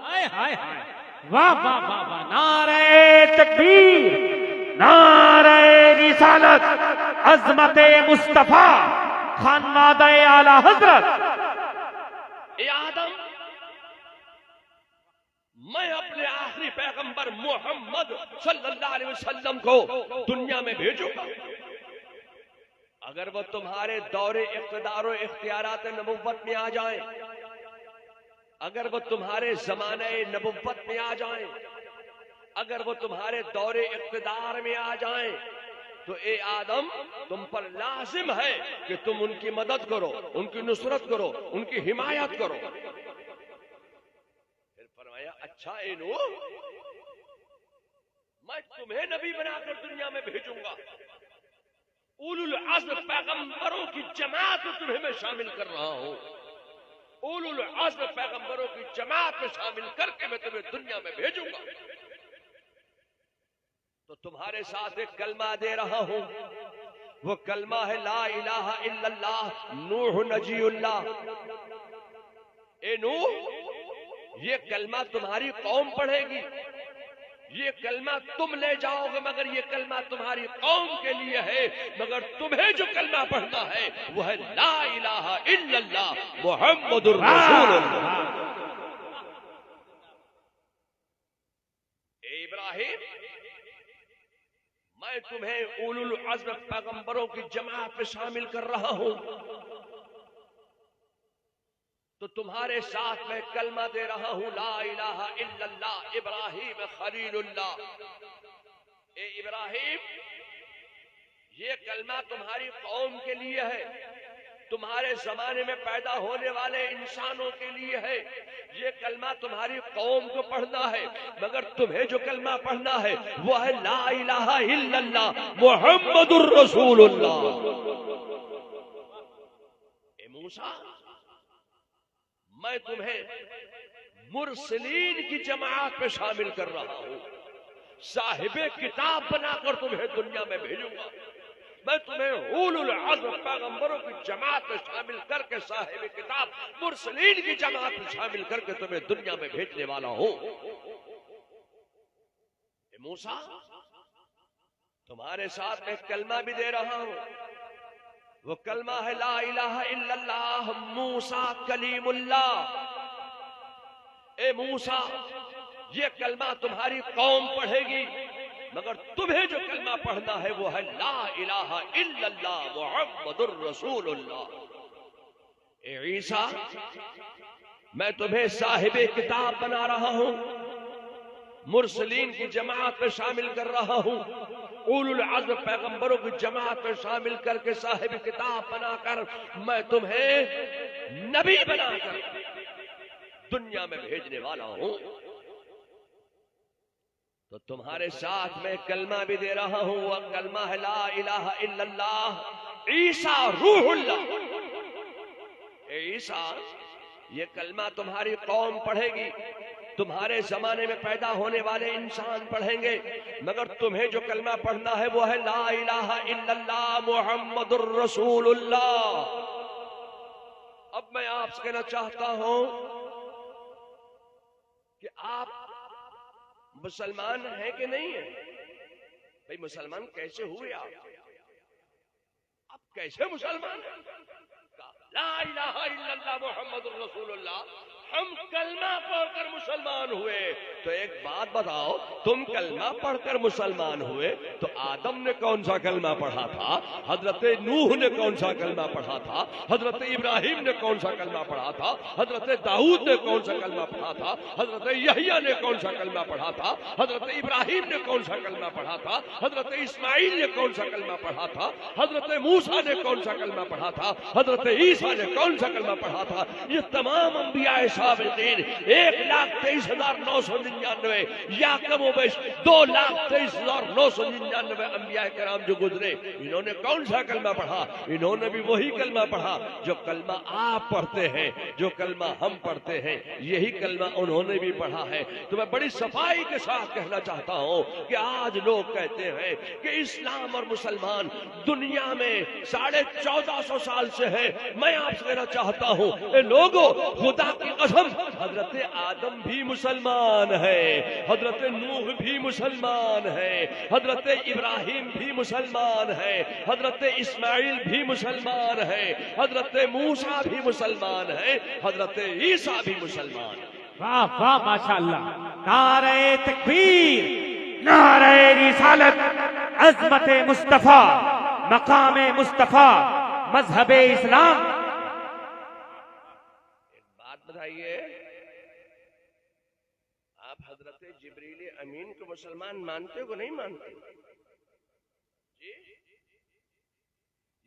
ہائے ہائے ہائے، واہ واہ واہ واہ، نعرہ تکبیر، نعرہ رسالت، عظمت مصطفیٰ، خانوادہ اعلی حضرت۔ اے آدم میں اپنے آخری پیغمبر محمد صلی اللہ علیہ وسلم کو دنیا میں بھیجوں گا، اگر وہ تمہارے دور اقتدار و اختیارات نبوت میں آ جائیں، اگر وہ تمہارے زمانے نبوت میں آ جائیں، اگر وہ تمہارے دور اقتدار میں آ جائیں، تو اے آدم تم پر لازم ہے کہ تم ان کی مدد کرو، ان کی نصرت کرو، ان کی حمایت کرو۔ پھر فرمایا اچھا اے نوح میں تمہیں نبی بنا کر دنیا میں بھیجوں گا، اولو العزم پیغمبروں کی جماعت میں تمہیں میں شامل کر رہا ہوں، اولو العزم پیغمبروں کی جماعت میں شامل کر کے میں تمہیں دنیا میں بھیجوں گا، تو تمہارے ساتھ ایک کلمہ دے رہا ہوں، وہ کلمہ ہے لا الہ الا اللہ نوح نجی اللہ۔ اے نوح یہ کلمہ تمہاری قوم پڑھے گی، یہ کلمہ تم لے جاؤ گے، مگر یہ کلمہ تمہاری قوم کے لیے ہے، مگر تمہیں جو کلمہ پڑھنا ہے وہ ہے لا الہ الا اللہ محمد الرسول اللہ۔ اے ابراہیم میں تمہیں اولو العزم پیغمبروں کی جماعت میں شامل کر رہا ہوں، تو تمہارے ساتھ میں کلمہ دے رہا ہوں لا الہ الا اللہ ابراہیم خلیل اللہ۔ اے ابراہیم یہ کلمہ تمہاری قوم کے لیے ہے، تمہارے زمانے میں پیدا ہونے والے انسانوں کے لیے ہے، یہ کلمہ تمہاری قوم کو پڑھنا ہے، مگر تمہیں جو کلمہ پڑھنا ہے وہ ہے لا الہ الا اللہ محمد الرسول اللہ۔ اے موسیٰ میں تمہیں مرسلین کی جماعت میں شامل کر رہا ہوں، صاحب کتاب بنا کر تمہیں دنیا میں بھیجوں گا، میں تمہیں اولو العزم پیغمبروں کی جماعت میں شامل کر کے صاحب کتاب مرسلین کی جماعت میں شامل کر کے تمہیں دنیا میں بھیجنے والا ہوں۔ اے موسیٰ تمہارے ساتھ میں کلمہ بھی دے رہا ہوں، وہ کلمہ ہے لا الہ الا اللہ موسیٰ کلیم اللہ۔ اے موسیٰ یہ کلمہ تمہاری قوم پڑھے گی، مگر تمہیں جو کلمہ پڑھنا ہے وہ ہے لا الہ الا اللہ محمد الرسول اللہ۔ اے عیسیٰ میں تمہیں صاحب کتاب بنا رہا ہوں، مرسلین کی جماعت میں شامل کر رہا ہوں، اولو العزم پیغمبروں کی جماعت میں شامل کر کے صاحب کتاب بنا کر میں تمہیں نبی بنا کر دنیا میں بھیجنے والا ہوں، تو تمہارے ساتھ میں کلمہ بھی دے رہا ہوں، وہ کلمہ ہے لا الہ الا اللہ عیسیٰ روح اللہ۔ اے عیسیٰ یہ کلمہ تمہاری قوم پڑھے گی، تمہارے زمانے میں پیدا ہونے والے انسان پڑھیں گے، مگر تمہیں جو کلمہ پڑھنا ہے وہ ہے لا الہ الا اللہ محمد الرسول اللہ۔ اب میں آپ سے کہنا چاہتا ہوں کہ آپ مسلمان ہیں کہ نہیں ہیں؟ بھئی مسلمان کیسے ہوئے آپ کیسے مسلمان ہیں؟ لا الہ الا اللہ محمد الرسول اللہ ہم کلمہ پڑھ کر مسلمان ہوئے. تو ایک بات بتاؤ, تم کلمہ پڑھ کر مسلمان ہوئے تو آدم نے کون سا کلمہ پڑھا تھا, حضرت نوح نے کون سا کلمہ پڑھا تھا, حضرت ابراہیم نے کون سا کلمہ پڑھا تھا, حضرت داؤد نے کون سا کلمہ پڑھا تھا, حضرت یحییٰ نے کون سا کلمہ پڑھا تھا, حضرت ابراہیم نے کون سا کلمہ پڑھا تھا, حضرت اسماعیل نے کون سا کلمہ پڑھا تھا, حضرت موسیٰ نے کون سا کلمہ پڑھا تھا, حضرت عیسیٰ نے کون سا کلمہ پڑھا تھا. یہ تمام انبیاء سابقین 1,23,999 یا کم و بیش 2,23,999 انبیاء کرام جو گزرے, انہوں نے کون سا کلمہ پڑھا؟ انہوں نے بھی وہی کلمہ پڑھا جو کلمہ آپ پڑھتے ہیں, جو کلمہ ہم پڑھتے ہیں, یہی کلمہ انہوں نے بھی پڑھا ہے. تو میں بڑی صفائی کے ساتھ کہنا چاہتا ہوں کہ آج لوگ کہتے ہیں کہ اسلام اور مسلمان دنیا میں 1450 سال سے ہے. میں آپ سے کہنا چاہتا ہوں اے لوگوں, خدا کی قسم, حضرت آدم بھی مسلمان ہے, حضرت نوح بھی مسلمان ہے, حضرت ابراہیم بھی مسلمان ہے, حضرت اسماعیل بھی مسلمان ہے, حضرت موسیٰ بھی مسلمان ہے, حضرت عیسیٰ بھی مسلمان ہے. واہ واہ ماشاءاللہ. نعرہ تکبیر, نعرہ رسالت, عظمت مصطفیٰ, مقام مصطفیٰ, مذہب اسلام. ایک بات بتائیے, آپ حضرت جبریل امین کو مسلمان مانتے ہو کہ نہیں مانتے جی؟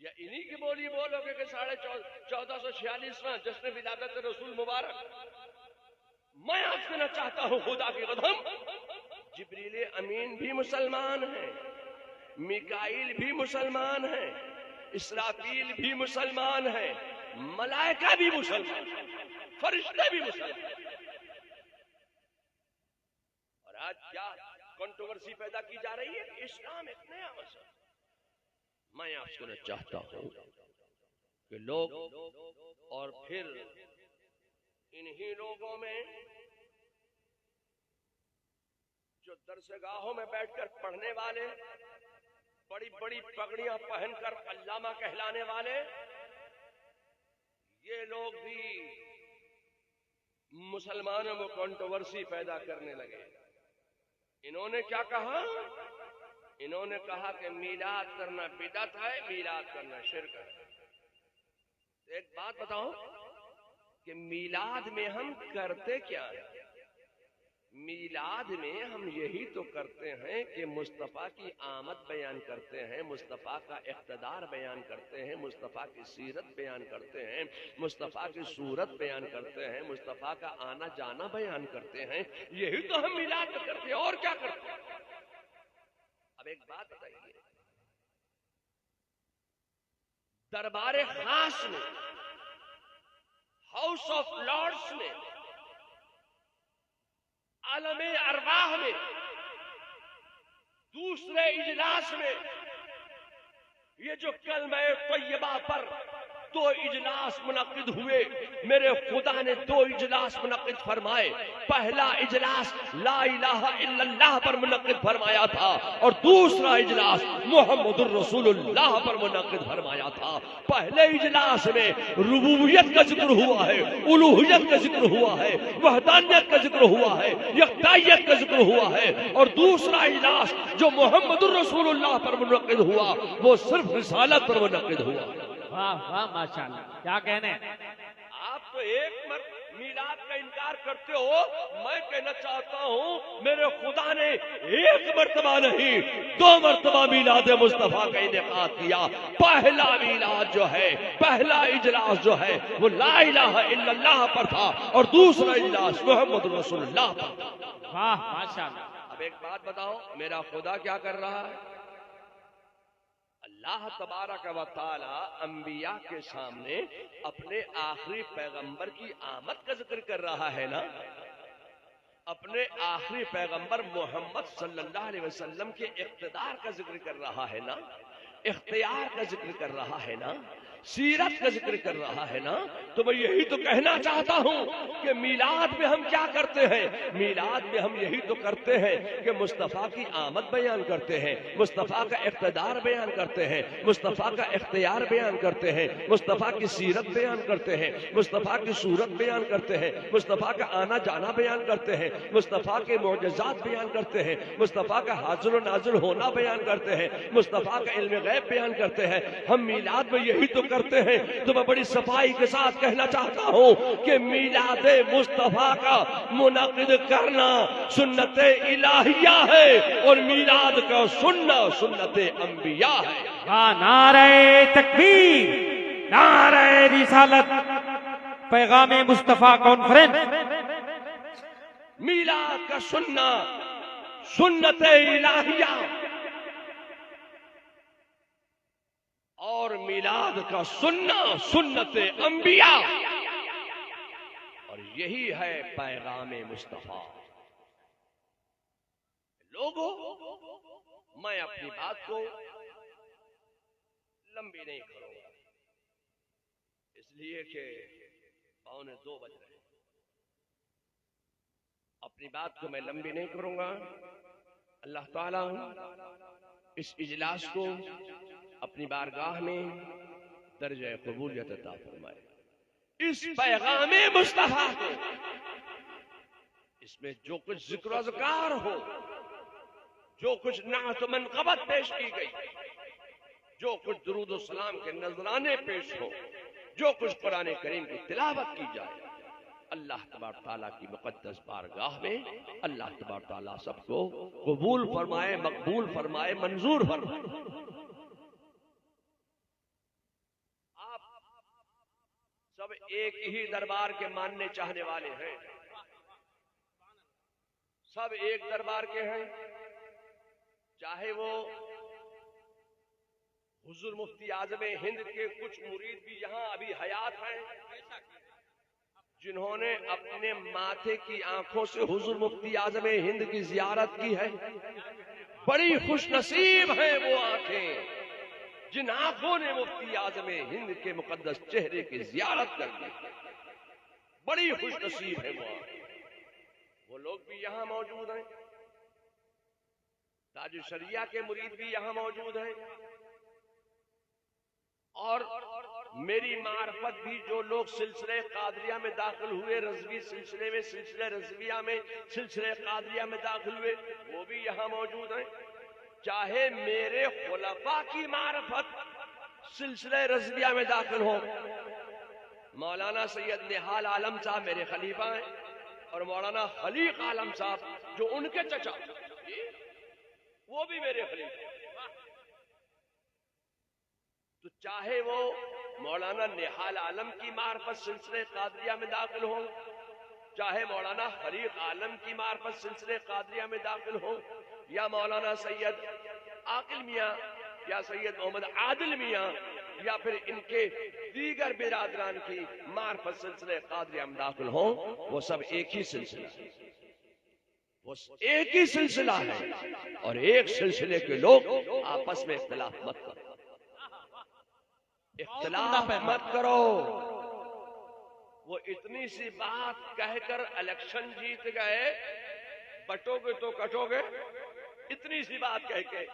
یا انہی کی بولی بولو گے کہ 1446واں جشن ولادت رسول مبارک؟ میں آپ سے نہ چاہتا ہوں خدا کی قسم, جبریل امین بھی مسلمان ہیں, میکائیل بھی مسلمان ہیں, اسرافیل بھی مسلمان ہیں, ملائکہ بھی مسلمان ہیں, فرشتے بھی مسلمان ہیں. اور آج کیا کنٹروورسی پیدا کی جا رہی ہے کہ اسلام ایک نیا مذہب. میں آپ سے نہ چاہتا ہوں کہ لوگ اور پھر انہی لوگوں میں جو درسگاہوں میں بیٹھ کر پڑھنے والے, بڑی بڑی پگڑیاں پہن کر علامہ کہلانے والے, یہ لوگ بھی مسلمانوں میں کنٹروورسی پیدا کرنے لگے. انہوں نے کیا کہا؟ انہوں نے کہا کہ میلاد کرنا بدعت ہے, میلاد کرنا شرک ہے. ایک بات بتاؤ کہ میلاد میں ہم کرتے کیا ہیں؟ میلاد میں ہم یہی تو کرتے ہیں کہ مصطفیٰ کی آمد بیان کرتے ہیں, مصطفیٰ کا اقتدار بیان کرتے ہیں, مصطفیٰ کی سیرت بیان کرتے ہیں, مصطفیٰ کی صورت بیان کرتے ہیں, مصطفیٰ کا آنا جانا بیان کرتے ہیں. یہی تو ہم میلاد میں کرتے ہیں, اور کیا کرتے ہیں؟ اب ایک بات بتائیے, دربار خاص میں, ہاؤس آف لارڈس میں, عالم ارواح میں, دوسرے اجلاس میں, یہ جو کلمہ طیبہ پر 2 اجلاس منعقد ہوئے, میرے خدا نے 2 اجلاس منعقد فرمائے. پہلا اجلاس لا الہ الا اللہ پر منعقد فرمایا تھا, اور دوسرا اجلاس محمد الرسول اللہ پر منعقد فرمایا تھا. پہلے اجلاس میں ربوبیت کا ذکر ہوا ہے, الوہیت کا ذکر ہوا ہے, وحدانیت کا ذکر ہوا ہے, یکتائیت کا ذکر ہوا ہے. اور دوسرا اجلاس جو محمد الرسول اللہ پر منعقد ہوا وہ صرف رسالت پر منعقد ہوا. واہ واہ ماشاءاللہ, کیا کہنے. آپ تو ایک میلاد کا انکار کرتے ہو. میں کہنا چاہتا ہوں میرے خدا نے 1 مرتبہ نہیں 2 مرتبہ میلاد مصطفیٰ کا انعقاد کیا. پہلا میلاد جو ہے, پہلا اجلاس جو ہے وہ لا الہ الا اللہ پر تھا, اور دوسرا اجلاس محمد رسول اللہ پر تھا. واہ ماشاءاللہ. اب ایک بات بتاؤ, میرا خدا کیا کر رہا ہے؟ اللہ تبارک و تعالی انبیاء کے سامنے اپنے آخری پیغمبر کی آمد کا ذکر کر رہا ہے نا. اپنے آخری پیغمبر محمد صلی اللہ علیہ وسلم کے اقتدار کا ذکر کر رہا ہے نا, اختیار کا ذکر کر رہا ہے نا, سیرت کا ذکر کر رہا ہے نا، تو میں یہی تو کہنا چاہتا ہوں کہ میلاد میں ہم کیا کرتے ہیں؟ میلاد میں ہم یہی تو کرتے ہیں کہ مصطفیٰ کی آمد بیان کرتے ہیں، مصطفیٰ کا اقتدار بیان کرتے ہیں، مصطفیٰ کا اختیار بیان کرتے ہیں، مصطفیٰ کی سیرت بیان کرتے ہیں، مصطفیٰ کی صورت بیان کرتے ہیں، مصطفیٰ کا آنا جانا بیان کرتے ہیں، مصطفیٰ کے معجزات بیان کرتے ہیں، مصطفیٰ کا حاضر و نازل ہونا بیان کرتے ہیں، مصطفیٰ کا علم غیب بیان کرتے ہیں۔ ہم میلاد میں یہی تو کرتے ہیں۔ تو میں بڑی صفائی کے ساتھ کہنا چاہتا ہوں کہ میلاد مصطفیٰ کا منعقد کرنا سنت الہیہ ہے، اور میلاد کا سننا سنت انبیاء ہے۔ نعرہ تکبیر، نعرہ رسالت، پیغام مصطفیٰ کانفرنس۔ میلاد کا سننا سنت الہیہ، اور میلاد کا سننا سنت انبیاء، اور یہی ہے پیغام مصطفیٰ۔ لوگوں، میں اپنی بات کو لمبی نہیں کروں گا، اس لیے کہ 1:45 بج رہے ہیں۔ اپنی بات کو میں لمبی نہیں کروں گا۔ اللہ تعالیٰ اس اجلاس کو اپنی بارگاہ میں درجہ قبولیت عطا فرمائے۔ اس پیغام مصطفیٰ کو، اس میں جو کچھ ذکر و اذکار ہو، جو کچھ نعت و منقبت پیش کی گئی، جو کچھ درود و سلام کے نذرانے پیش ہو، جو کچھ قرآن کریم کی تلاوت کی جائے، اللہ تبارک تعالیٰ کی مقدس بارگاہ میں اللہ تبارک تعالیٰ سب کو قبول فرمائے، مقبول فرمائے، منظور فرمائے۔ آپ سب ایک ہی دربار کے ماننے چاہنے والے ہیں، سب ایک دربار کے ہیں، چاہے وہ حضور مفتی اعظم ہند کے کچھ مرید بھی یہاں ابھی حیات ہیں، جنہوں نے اپنے ماتھے کی آنکھوں سے حضور مفتی اعظم ہند کی زیارت کی ہے۔ بڑی خوش نصیب ہیں وہ آنکھیں جن آنکھوں نے مفتی اعظم ہند کے مقدس چہرے کی زیارت کر لی۔ بڑی خوش نصیب ہیں وہ آنکھیں۔ وہ لوگ بھی یہاں موجود ہیں، تاج شریعہ کے مرید بھی یہاں موجود ہیں، اور میری معرفت بھی جو لوگ سلسلہ قادریہ میں داخل ہوئے، رضوی سلسلے میں، سلسلہ رضویہ میں، سلسلہ قادریہ میں داخل ہوئے، وہ بھی یہاں موجود ہیں۔ چاہے میرے خلفاء کی معرفت سلسلہ رضویہ میں داخل ہو، مولانا سید نہال عالم صاحب میرے خلیفہ ہیں، اور مولانا خلیق عالم صاحب جو ان کے چچا وہ بھی میرے خلیفہ ہیں۔ تو چاہے وہ مولانا نہال عالم کی معرفت سلسلہ قادریہ میں داخل ہو، چاہے مولانا خلیق عالم کی معرفت سلسلہ قادریہ میں داخل ہو، یا مولانا سید عاقل میاں یا سید محمد عادل میاں یا پھر ان کے دیگر برادران کی معرفت سلسلہ قادریہ میں داخل ہو، وہ سب ایک ہی سلسلہ ہے، وہ ایک ہی سلسلہ ہے، اور ایک سلسلے کے لوگ آپس میں اختلاف مت کرو، اختلاف مت کرو۔ وہ اتنی سی بات کہہ کر الیکشن جیت گئے، بٹو گے تو کٹو گے، اتنی سی بات کہہ کے۔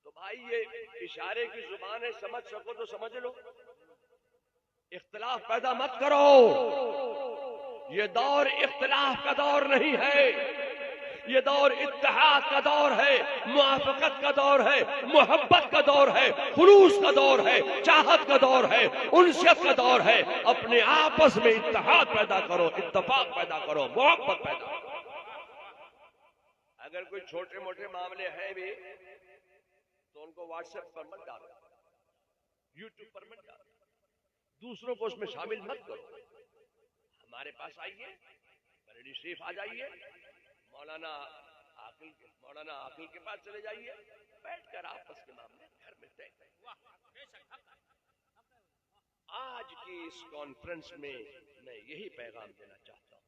تو بھائی یہ اشارے کی زبان ہے، سمجھ سکو تو سمجھ لو، اختلاف پیدا مت کرو۔ یہ دور اختلاف کا دور نہیں ہے، یہ دور اتحاد کا دور ہے، موافقت کا دور ہے، محبت کا دور ہے، خلوص کا دور ہے، چاہت کا دور ہے، انسیت کا دور ہے۔ اپنے آپس میں اتحاد پیدا کرو، اتفاق پیدا کرو، محبت پیدا کرو۔ اگر کوئی چھوٹے موٹے معاملے ہیں بھی تو ان کو واٹس ایپ پر مت ڈالو، یوٹیوب پر مت ڈالو، دوسروں کو اس میں شامل مت کرو۔ ہمارے پاس آئیے، بریلی شریف آ جائیے، مولانا عاقل کے پاس چلے جائیے، بیٹھ کر آپس کے معاملے گھر میں طے کریں۔ آج کی اس کانفرنس میں میں یہی پیغام دینا چاہتا ہوں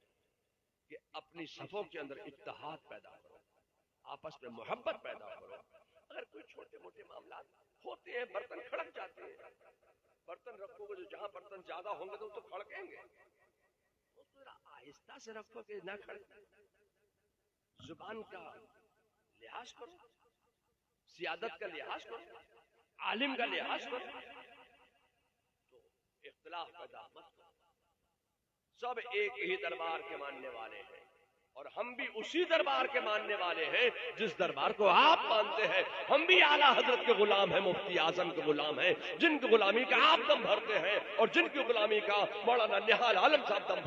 کہ اپنی صفوں کے اندر اتحاد پیدا کرو، آپس میں محبت پیدا کرو، اگر کوئی چھوٹے موٹے معاملات ہوتے ہیں، برتن کھڑک جاتے ہیں، برتن رکھو گے جہاں برتن زیادہ ہوں گے تو کھڑکیں گے، تو ذرا آہستہ سے رکھو کہ نہ کھڑکے. زبان کا لحاظ کرو، سیادت کا لحاظ کرو، عالم کا لحاظ کرو، تو اختلاف پیدا مت کرو. سب ایک ہی دربار کے ماننے والے ہیں، اور ہم بھی اسی دربار کے ماننے والے ہیں جس دربار کو آپ مانتے ہیں. ہم بھی اعلیٰ حضرت کے غلام ہیں، مفتی اعظم کے غلام ہیں، جن کی غلامی کا آپ دم بھرتے ہیں، اور جن کی غلامی کا مولانا نہال عالم صاحب دم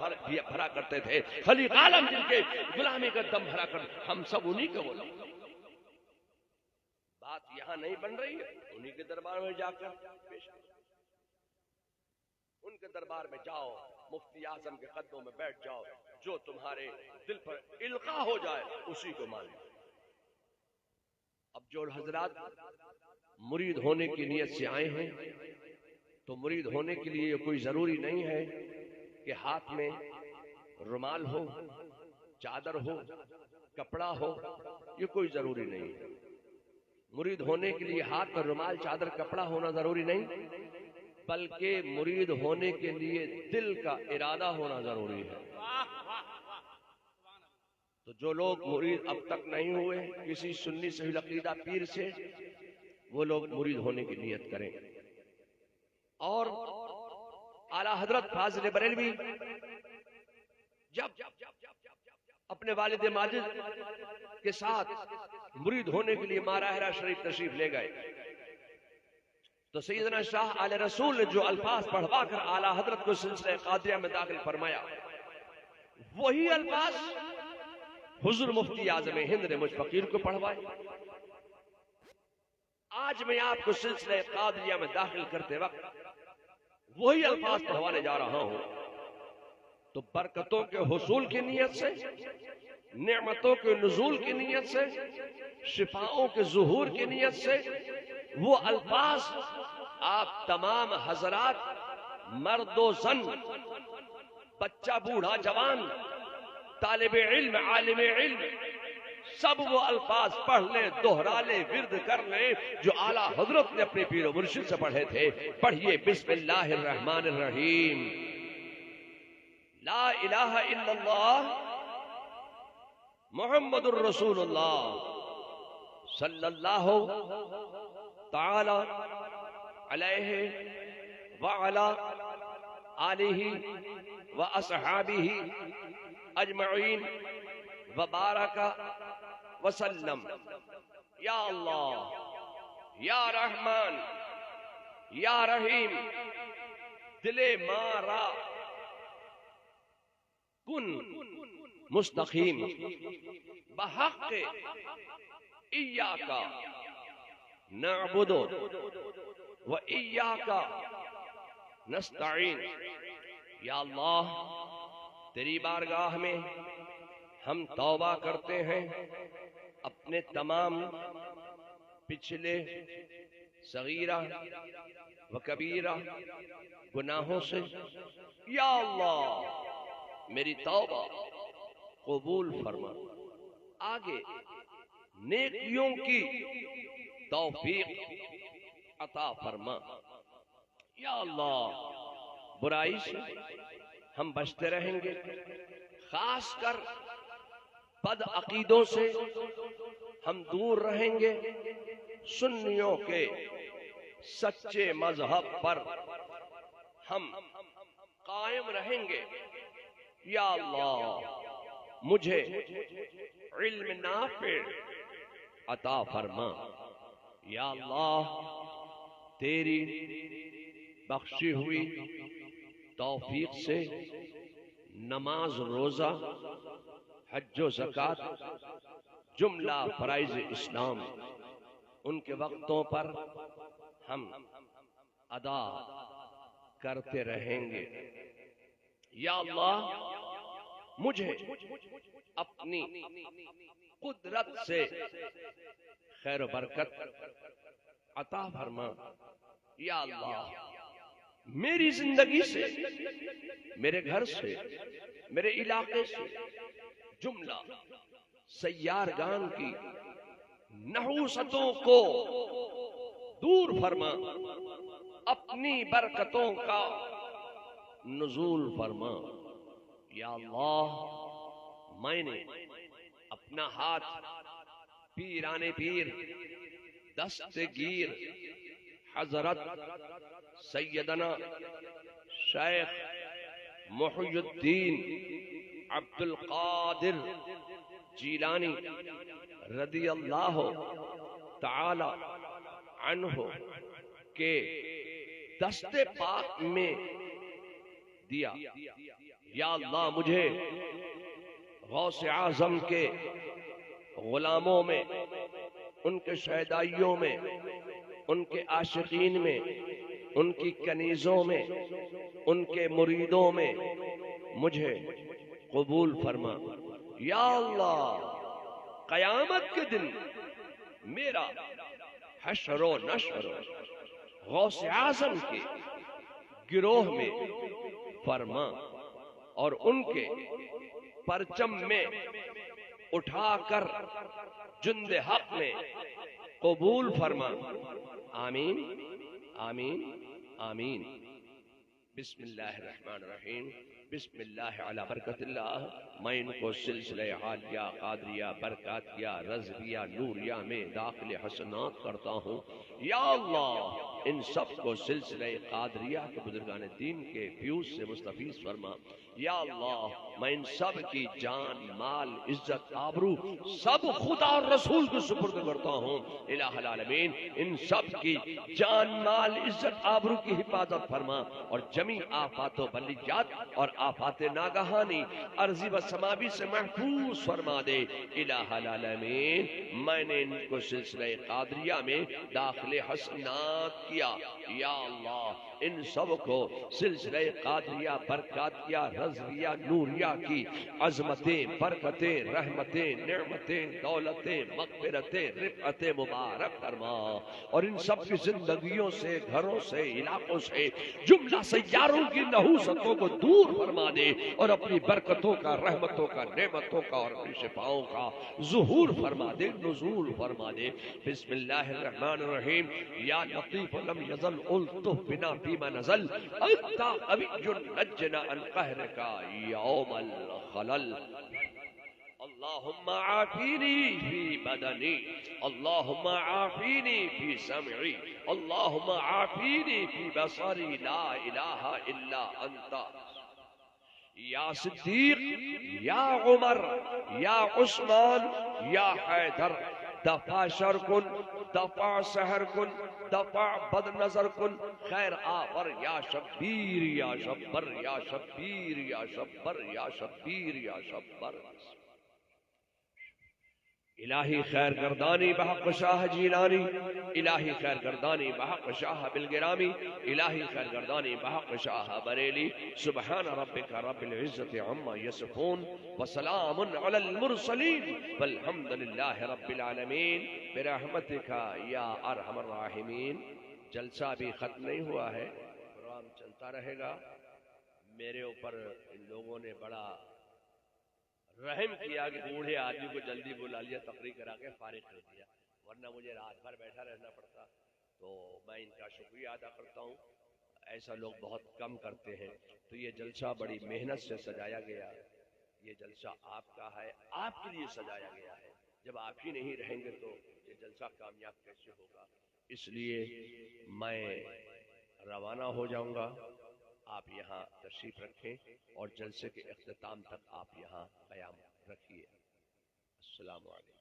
بھرا کرتے تھے، خلیق عالم جن کے غلامی کا دم بھرا کر، ہم سب انہی کے غلام. بات یہاں نہیں بن رہی ہے، انہی کے دربار میں جا کر پیش کرو. ان کے دربار میں جاؤ، مفتی اعظم کے قدموں میں بیٹھ جاؤ، جو تمہارے دل پر القاء ہو جائے اسی کو مان لو. اب جو حضرات مرید ہونے کی نیت سے آئے ہیں، تو مرید ہونے کے لیے کوئی ضروری نہیں ہے کہ ہاتھ میں رومال ہو، چادر ہو، کپڑا ہو، یہ کوئی ضروری نہیں ہے. مرید ہونے کے لیے ہاتھ پر رومال، چادر، کپڑا ہونا ضروری نہیں، بلکہ مرید ہونے کے لیے دل کا ارادہ ہونا ضروری ہے. تو جو لوگ مرید اب تک نہیں ہوئے کسی سنی صحیح العقیدہ پیر سے، وہ لوگ مرید ہونے کی نیت کریں. اور اعلیٰ حضرت فاضل بریلوی جب اپنے والد ماجد کے ساتھ مرید ہونے کے لیے ماراہرہ شریف تشریف لے گئے، تو سیدنا شاہ آل رسول نے جو الفاظ پڑھوا کر اعلیٰ حضرت کو سلسلہ قادریہ میں داخل فرمایا، وہی الفاظ حضور مفتی اعظم ہند نے مجھ فقیر کو پڑھوائے. آج میں آپ کو سلسلہ قادریہ میں داخل کرتے وقت وہی الفاظ پڑھوانے جا رہا ہوں. تو برکتوں کے حصول کی نیت سے، نعمتوں کے نزول کی نیت سے، شفاؤں کے ظہور کی نیت سے، وہ الفاظ آپ تمام حضرات، مرد و زن، بچہ، بوڑھا، جوان، طالب علم، عالم علم، سب وہ الفاظ پڑھ لیں، دہرا لیں، ورد کر لیں جو اعلیٰ حضرت نے اپنے پیر و مرشد سے پڑھے تھے. پڑھیے بسم اللہ الرحمن الرحیم، لا الہ الا اللہ محمد الرسول اللہ صلی اللہ تعالی علیہ وعلا آلہ واصحابہ اجمعین وبارک وسلم. یا اللہ، یا رحمان، یا رحیم، دل مارا کن مستقیم بحق ایاک نعبد و ایاک نستعین. یا اللہ، تیری بارگاہ میں ہم توبہ کرتے ہیں اپنے تمام پچھلے صغیرہ و کبیرہ گناہوں سے. یا اللہ، میری توبہ قبول فرما، آگے نیکیوں کی توفیق عطا فرما. یا اللہ، برائی سے ہم بچتے رہیں گے، خاص کر بد عقیدوں سے ہم دور رہیں گے، سنیوں کے سچے مذہب پر ہم قائم رہیں گے. یا اللہ، مجھے علم نافع عطا فرما. یا اللہ، تیری بخشی ہوئی توفیق سے نماز، روزہ، حج و زکوٰۃ، جملہ فرائض اسلام، ان کے وقتوں پر ہم ادا کرتے رہیں گے. یا اللہ، مجھے اپنی قدرت سے خیر و برکت عطا فرما. یا اللہ، میری زندگی سے، میرے گھر سے، میرے علاقے سے، جملہ سیارگان کی نحوستوں کو دور فرما، اپنی برکتوں کا نزول فرما۔ یا اللہ، میں نے اپنا ہاتھ پیرانے پیر دستگیر حضرت سیدنا شیخ محی الدین عبد القادر جیلانی رضی اللہ تعالی عنہ کے دست پاک میں دیا۔ یا اللہ، مجھے غوث اعظم کے غلاموں میں، ان کے شہدائیوں میں، ان کے عاشقین میں، ان کی کنیزوں میں، ان کے مریدوں میں مجھے قبول فرما۔ یا اللہ، قیامت کے دن میرا حشر و نشر غوث اعظم کے گروہ میں فرما، اور ان کے پرچم میں اٹھا کر جند حق میں قبول فرما۔ آمین آمین آمین۔ بسم اللہ الرحمن الرحیم۔ بسم اللہ علی برکت اللہ۔ میں ان کو سلسلہ عالیہ قادریہ برکاتیہ رضویہ نوریہ میں داخل حسنات کرتا ہوں۔ یا اللہ، ان سب کو سلسلہ قادریہ کے بزرگان دین کے فیوز سے مستفیض فرما۔ یا اللہ، میں ان سب کی جان مال عزت آبرو سب خدا اور رسول کو سپرد کرتا ہوں۔ الہ العالمین، ان سب کی جان مال عزت آبرو کی حفاظت فرما، اور جمی آفات و بلیات اور آفات ناگہانی ارضی و سماوی سے محفوظ فرما دے۔ الہ العالمین، میں نے ان کو سلسلہ قادریہ میں داخل حسنات کیا۔ یا اللہ، ان سب کو سلسلہ قادریہ برکاتیہ رضویہ نوریہ کی عظمتیں، برکتیں، رحمتیں، نعمتیں، دولتیں، مغفرتیں، رفعتیں مبارک فرما، اور ان سب کی زندگیوں سے، گھروں سے، علاقوں سے جملہ سیاروں کی نحوستوں کو دور فرما دے، اور اپنی برکتوں کا، رحمتوں کا، نعمتوں کا اور اپنی شفاؤں کا ظہور فرما دے، نزول فرما دے۔ بسم اللہ الرحمن الرحیم۔ یا لطیف لم یزل الطف بنا فیما نزل انت قوی نجنا عن قہرک یوم الخلل۔ اللہم عافینی فی بدنی، اللہم عافینی فی سمعی، اللہم عافینی فی بصری، لا الہ الا انت۔ یا صدیق، یا عمر، یا عثمان، یا حیدر، دفع شر کن، دفع سحر کن، دفع بد نظر کن، خیر آور یا شبیر یا شبر یا شبیر یا شبر یا شبیر یا شبر۔ الہی خیر گردانی بحق شاہ جیلانی، الہی خیر گردانی بحق شاہ بالگرامی، الہی خیر گردانی بحق شاہ بریلی۔ سبحان ربک رب العزت عما یصفون، وسلام علی المرسلین، والحمد للہ رب العالمین، برحمتک یا ارحم الراحمین۔ جلسہ بھی ختم نہیں ہوا ہے، پروگرام چلتا رہے گا۔ میرے اوپر ان لوگوں نے بڑا رحم کیا کہ بوڑھے آدمی کو جلدی بلا لیا، تقریر کرا کے فارغ کر دیا، ورنہ مجھے رات بھر بیٹھا رہنا پڑتا۔ تو میں ان کا شکریہ ادا کرتا ہوں، ایسا لوگ بہت کم کرتے ہیں۔ تو یہ جلسہ بڑی محنت سے سجایا گیا، یہ جلسہ آپ کا ہے، آپ کے لیے سجایا گیا ہے۔ جب آپ ہی نہیں رہیں گے تو یہ جلسہ کامیاب کیسے ہوگا؟ اس لیے میں روانہ ہو جاؤں گا، آپ یہاں تشریف رکھیں اور جلسے کے اختتام تک آپ یہاں قیام رکھیے۔ السلام علیکم۔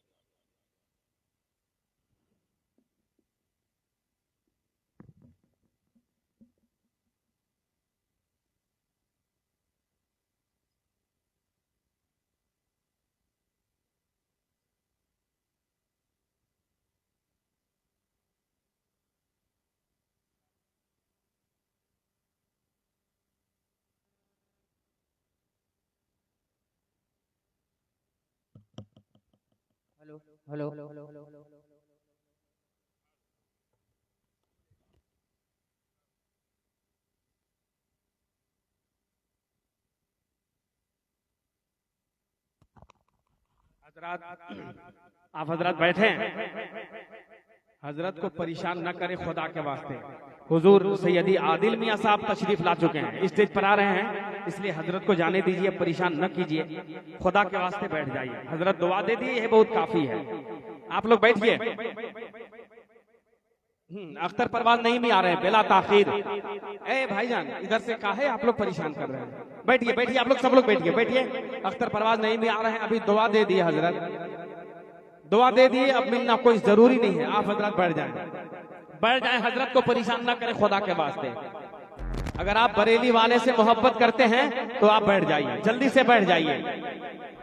ہلو حضرات آپ حضرات بیٹھے ہیں، حضرت کو پریشان نہ کرے خدا کے واسطے. حضور سیدی عادل میاں صاحب تشریف لا چکے ہیں، اسٹیج پر آ رہے ہیں، اس لیے حضرت کو جانے دیجئے، پریشان نہ کیجئے، خدا کے واسطے بیٹھ جائیے. حضرت دعا دے دیے، یہ بہت کافی ہے. آپ لوگ بیٹھئے. اختر پروان نہیں بھی آ رہے ہیں بلا تاخیر. اے بھائی جان ادھر سے کاہے آپ لوگ پریشان کر رہے ہیں؟ بیٹھئے بیٹھئے آپ لوگ سب لوگ بیٹھئے بیٹھئے. اختر پرواز نہیں بھی آ رہے ہیں، ابھی دعا دے دیے حضرت، دعا دے دیے، اب ملنا کوئی ضروری نہیں ہے. آپ حضرت بیٹھ جائیں، بیٹھ جائیں، حضرت کو پریشان نہ کریں خدا کے واسطے. اگر آپ بریلی والے سے محبت کرتے ہیں تو آپ بیٹھ جائیے، جلدی سے بیٹھ جائیے،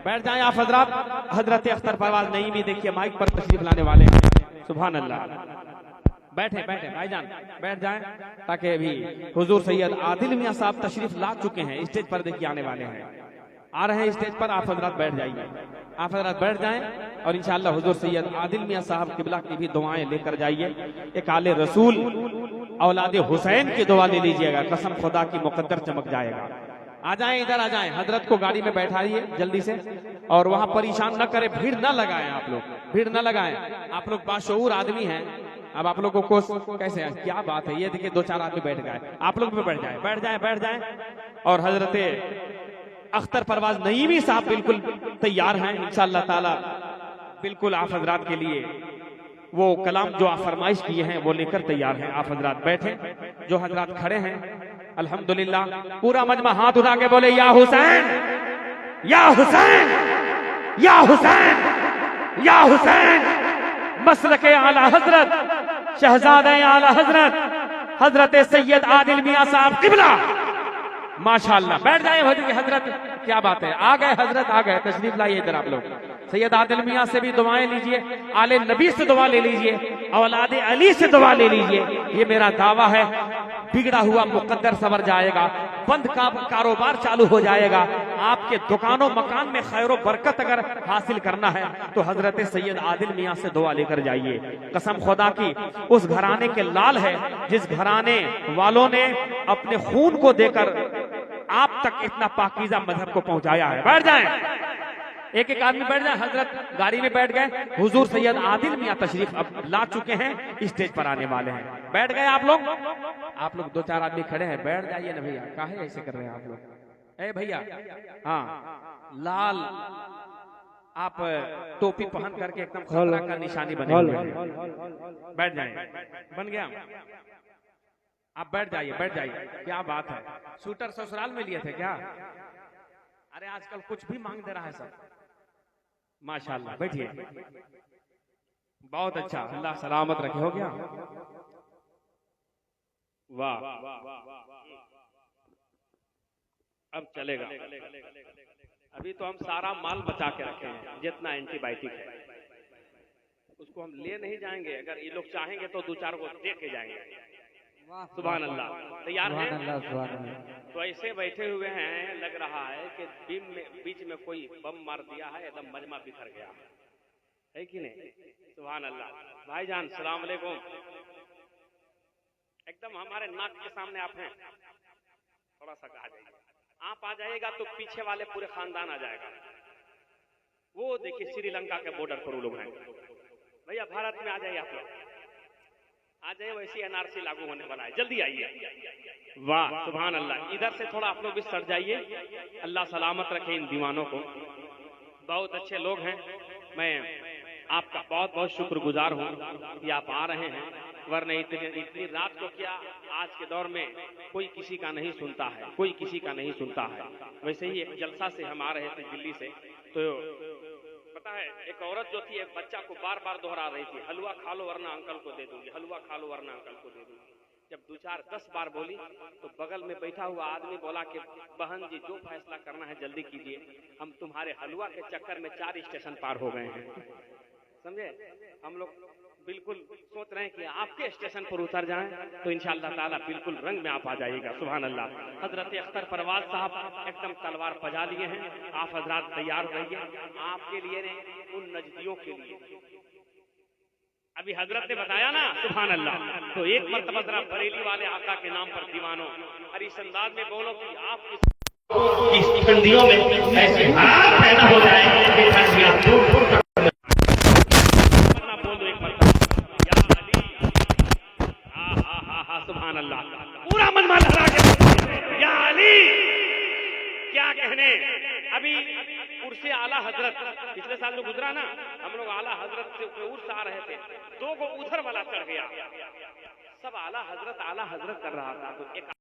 بیٹھ جائیں آپ حضرات. حضرت اختر پرواز نہیں بھی دیکھیے مائک پر تشریف لانے والے ہیں. سبحان اللہ. بیٹھے بیٹھے بھائی جان بیٹھ جائیں، تاکہ ابھی حضور سید عادل میاں صاحب تشریف لا چکے ہیں، اسٹیج پر دیکھیے آنے والے ہیں، آ رہے ہیں اسٹیج پر. آپ حضرات بیٹھ جائیے، آپ حضرات بیٹھ جائیں، اور انشاءاللہ حضور سید عادل میاں صاحب قبلہ کی بھی دعائیں لے کر جائیے. ایک آل رسول اولاد حسین کی دعا لے لیجئے گا، قسم خدا کی مقدر چمک جائے گا. آ جائیں ادھر، آ جائیں، حضرت کو گاڑی میں بیٹھائیے جلدی سے، اور وہاں پریشان نہ کرے، بھیڑ نہ لگائیں، آپ لوگ بھیڑ نہ لگائیں. آپ لوگ باشعور آدمی ہیں. اب آپ لوگوں کو کیسے کیا بات ہے، یہ دیکھیں دو چار آدمی بیٹھ گئے، آپ لوگ بھی بیٹھ جائیں، بیٹھ جائیں، بیٹھ جائیں. اور حضرت اختر پرواز نعیمی صاحب بالکل تیار ہیں انشاءاللہ تعالی، بالکل آپ حضرات کے لیے وہ کلام جو آپ فرمائش کیے ہیں وہ لے کر تیار ہیں. آپ حضرات بیٹھیں، جو حضرات کھڑے ہیں الحمدللہ پورا مجمع ہاتھ اٹھا کے بولے یا حسین یا حسین یا حسین یا حسین. مسلک اعلی حضرت شہزادہ اعلی حضرت حضرت سید عادل میاں صاحب قبلہ. ماشاءاللہ بیٹھ جائیں حضرت، کیا بات ہے، آ گئے حضرت، آ گئے، تشریف لائیے ادھر. آپ لوگ سید عادل میاں سے بھی دعائیں لیجئے، آل نبی سے دعا لے لیجئے، اولاد علی سے دعا لے لیجئے. یہ میرا دعویٰ ہے، بگڑا ہوا مقدر سنور جائے گا، بند کا کاروبار چالو ہو جائے گا. آپ کے دکانوں مکان میں خیر و برکت اگر حاصل کرنا ہے تو حضرت سید عادل میاں سے دعا لے کر جائیے. قسم خدا کی اس گھرانے کے لال ہے جس گھرانے والوں نے اپنے خون کو دے کر آپ تک اتنا پاکیزہ مذہب کو پہنچایا ہے. بیٹھ جائیں، ایک ایک آدمی بیٹھ جائیں. حضرت گاڑی میں بیٹھ گئے، حضور سید عادل میاں تشریف اب لا چکے ہیں، اسٹیج پر آنے والے ہیں. بیٹھ گئے آپ لوگ دو چار آدمی کھڑے ہیں، بیٹھ جائیے نا بھیا، کاہے ایسے کر رہے ہیں آپ لوگ؟ اے بھیا ہاں لال آپ ٹوپی پہن کر کے ایک دم خطرہ کا نشانی بنے ہوئے ہیں. بیٹھ جائیں، بن گیا. آپ بیٹھ جائیے، بیٹھ جائیے. کیا بات ہے، سوٹر سسرال میں لیے تھے کیا؟ ارے آج کل کچھ بھی مانگ دے رہا ہے سب. ماشاءاللہ بیٹھیے، بہت اچھا، اللہ سلامت رکھے. ہو گیا، واہ. اب چلے گا، ابھی تو ہم سارا مال بچا کے رکھے ہیں، جتنا اینٹی بائیوٹک ہے اس کو ہم لے نہیں جائیں گے. اگر یہ لوگ چاہیں گے تو دو چار کو دے کے جائیں گے. سبحان اللہ. تیار ہیں؟ تو ایسے بیٹھے ہوئے ہیں، لگ رہا ہے کہ بیچ میں کوئی بم مار دیا ہے، ایک دم مجمع بکھر گیا ہے کہ نہیں؟ سبحان اللہ. بھائی جان السلام علیکم. ایک دم ہمارے ناک کے سامنے آپ ہیں، تھوڑا سا کہا جائے. آپ آ جائے گا تو پیچھے والے پورے خاندان آ جائے گا. وہ دیکھیے سری لنکا کے بارڈر پر وہ لوگ ہیں. بھیا بھارت میں آ جائیے، آپ لوگ آ جائے. ویسی NRC لاگو ہونے والا ہے، جلدی آئیے. واہ سبحان اللہ. ادھر سے تھوڑا آپ لوگ بھی سٹ جائیے. اللہ سلامت رکھے ان دیوانوں کو. بہت اچھے لوگ ہیں، میں آپ کا بہت بہت شکر گزار ہوں کہ آپ آ رہے ہیں، ورنہ اتنی رات کو کیا، آج کے دور میں کوئی کسی کا نہیں سنتا ہے، کوئی کسی کا نہیں سنتا ہے. ویسے ہی ایک جلسہ سے ہم آ رہے تھے دلی سے، تو پتا ہے ایک عورت جو تھی ایک بچہ کو بار بار دہرا رہی تھی، حلوہ کھا لو ورنہ انکل کو دے دوں گی، حلوہ کھا لو ورنہ انکل کو دے دوں گی. جب 10 بار بولی تو بغل میں بیٹھا ہوا آدمی بولا کہ بہن جی جو فیصلہ کرنا ہے جلدی کیجئے، ہم تمہارے حلوہ کے چکر میں 4 اسٹیشن پار ہو گئے ہیں. سمجھے؟ ہم لوگ بالکل سوچ رہے ہیں کہ آپ کے اسٹیشن پر اتر جائیں تو انشاءاللہ تعالیٰ بالکل رنگ میں آپ آ جائیے گا. سبحان اللہ. حضرت اختر پرواز صاحب ایک دم تلوار پجا لیے ہیں. آپ حضرات تیار رہیے، آپ کے لیے ان نجدیوں کے لیے ابھی حضرت نے بتایا نا. سبحان اللہ. تو ایک مرتبہ ذرا بریلی والے آقا کے نام پر دیوانوں اور اس انداز میں بولو کہ آپ کنڈیوں میں ایسے حالات پیدا ہو جائیں کہ کنڈیاں ٹوٹ ٹوٹ کر بول دو ایک مرتبہ یا علی، سبحان اللہ، پورا من لہرا کے یا علی، کیا کہنے. ابھی عرس اعلیٰ حضرت پچھلے سال جو گزرا نا، ہم لوگ اعلیٰ حضرت سے عرس آ رہے تھے، 2 کو ادھر والا چڑھ گیا، سب اعلیٰ حضرت کر رہا تھا، تو ایک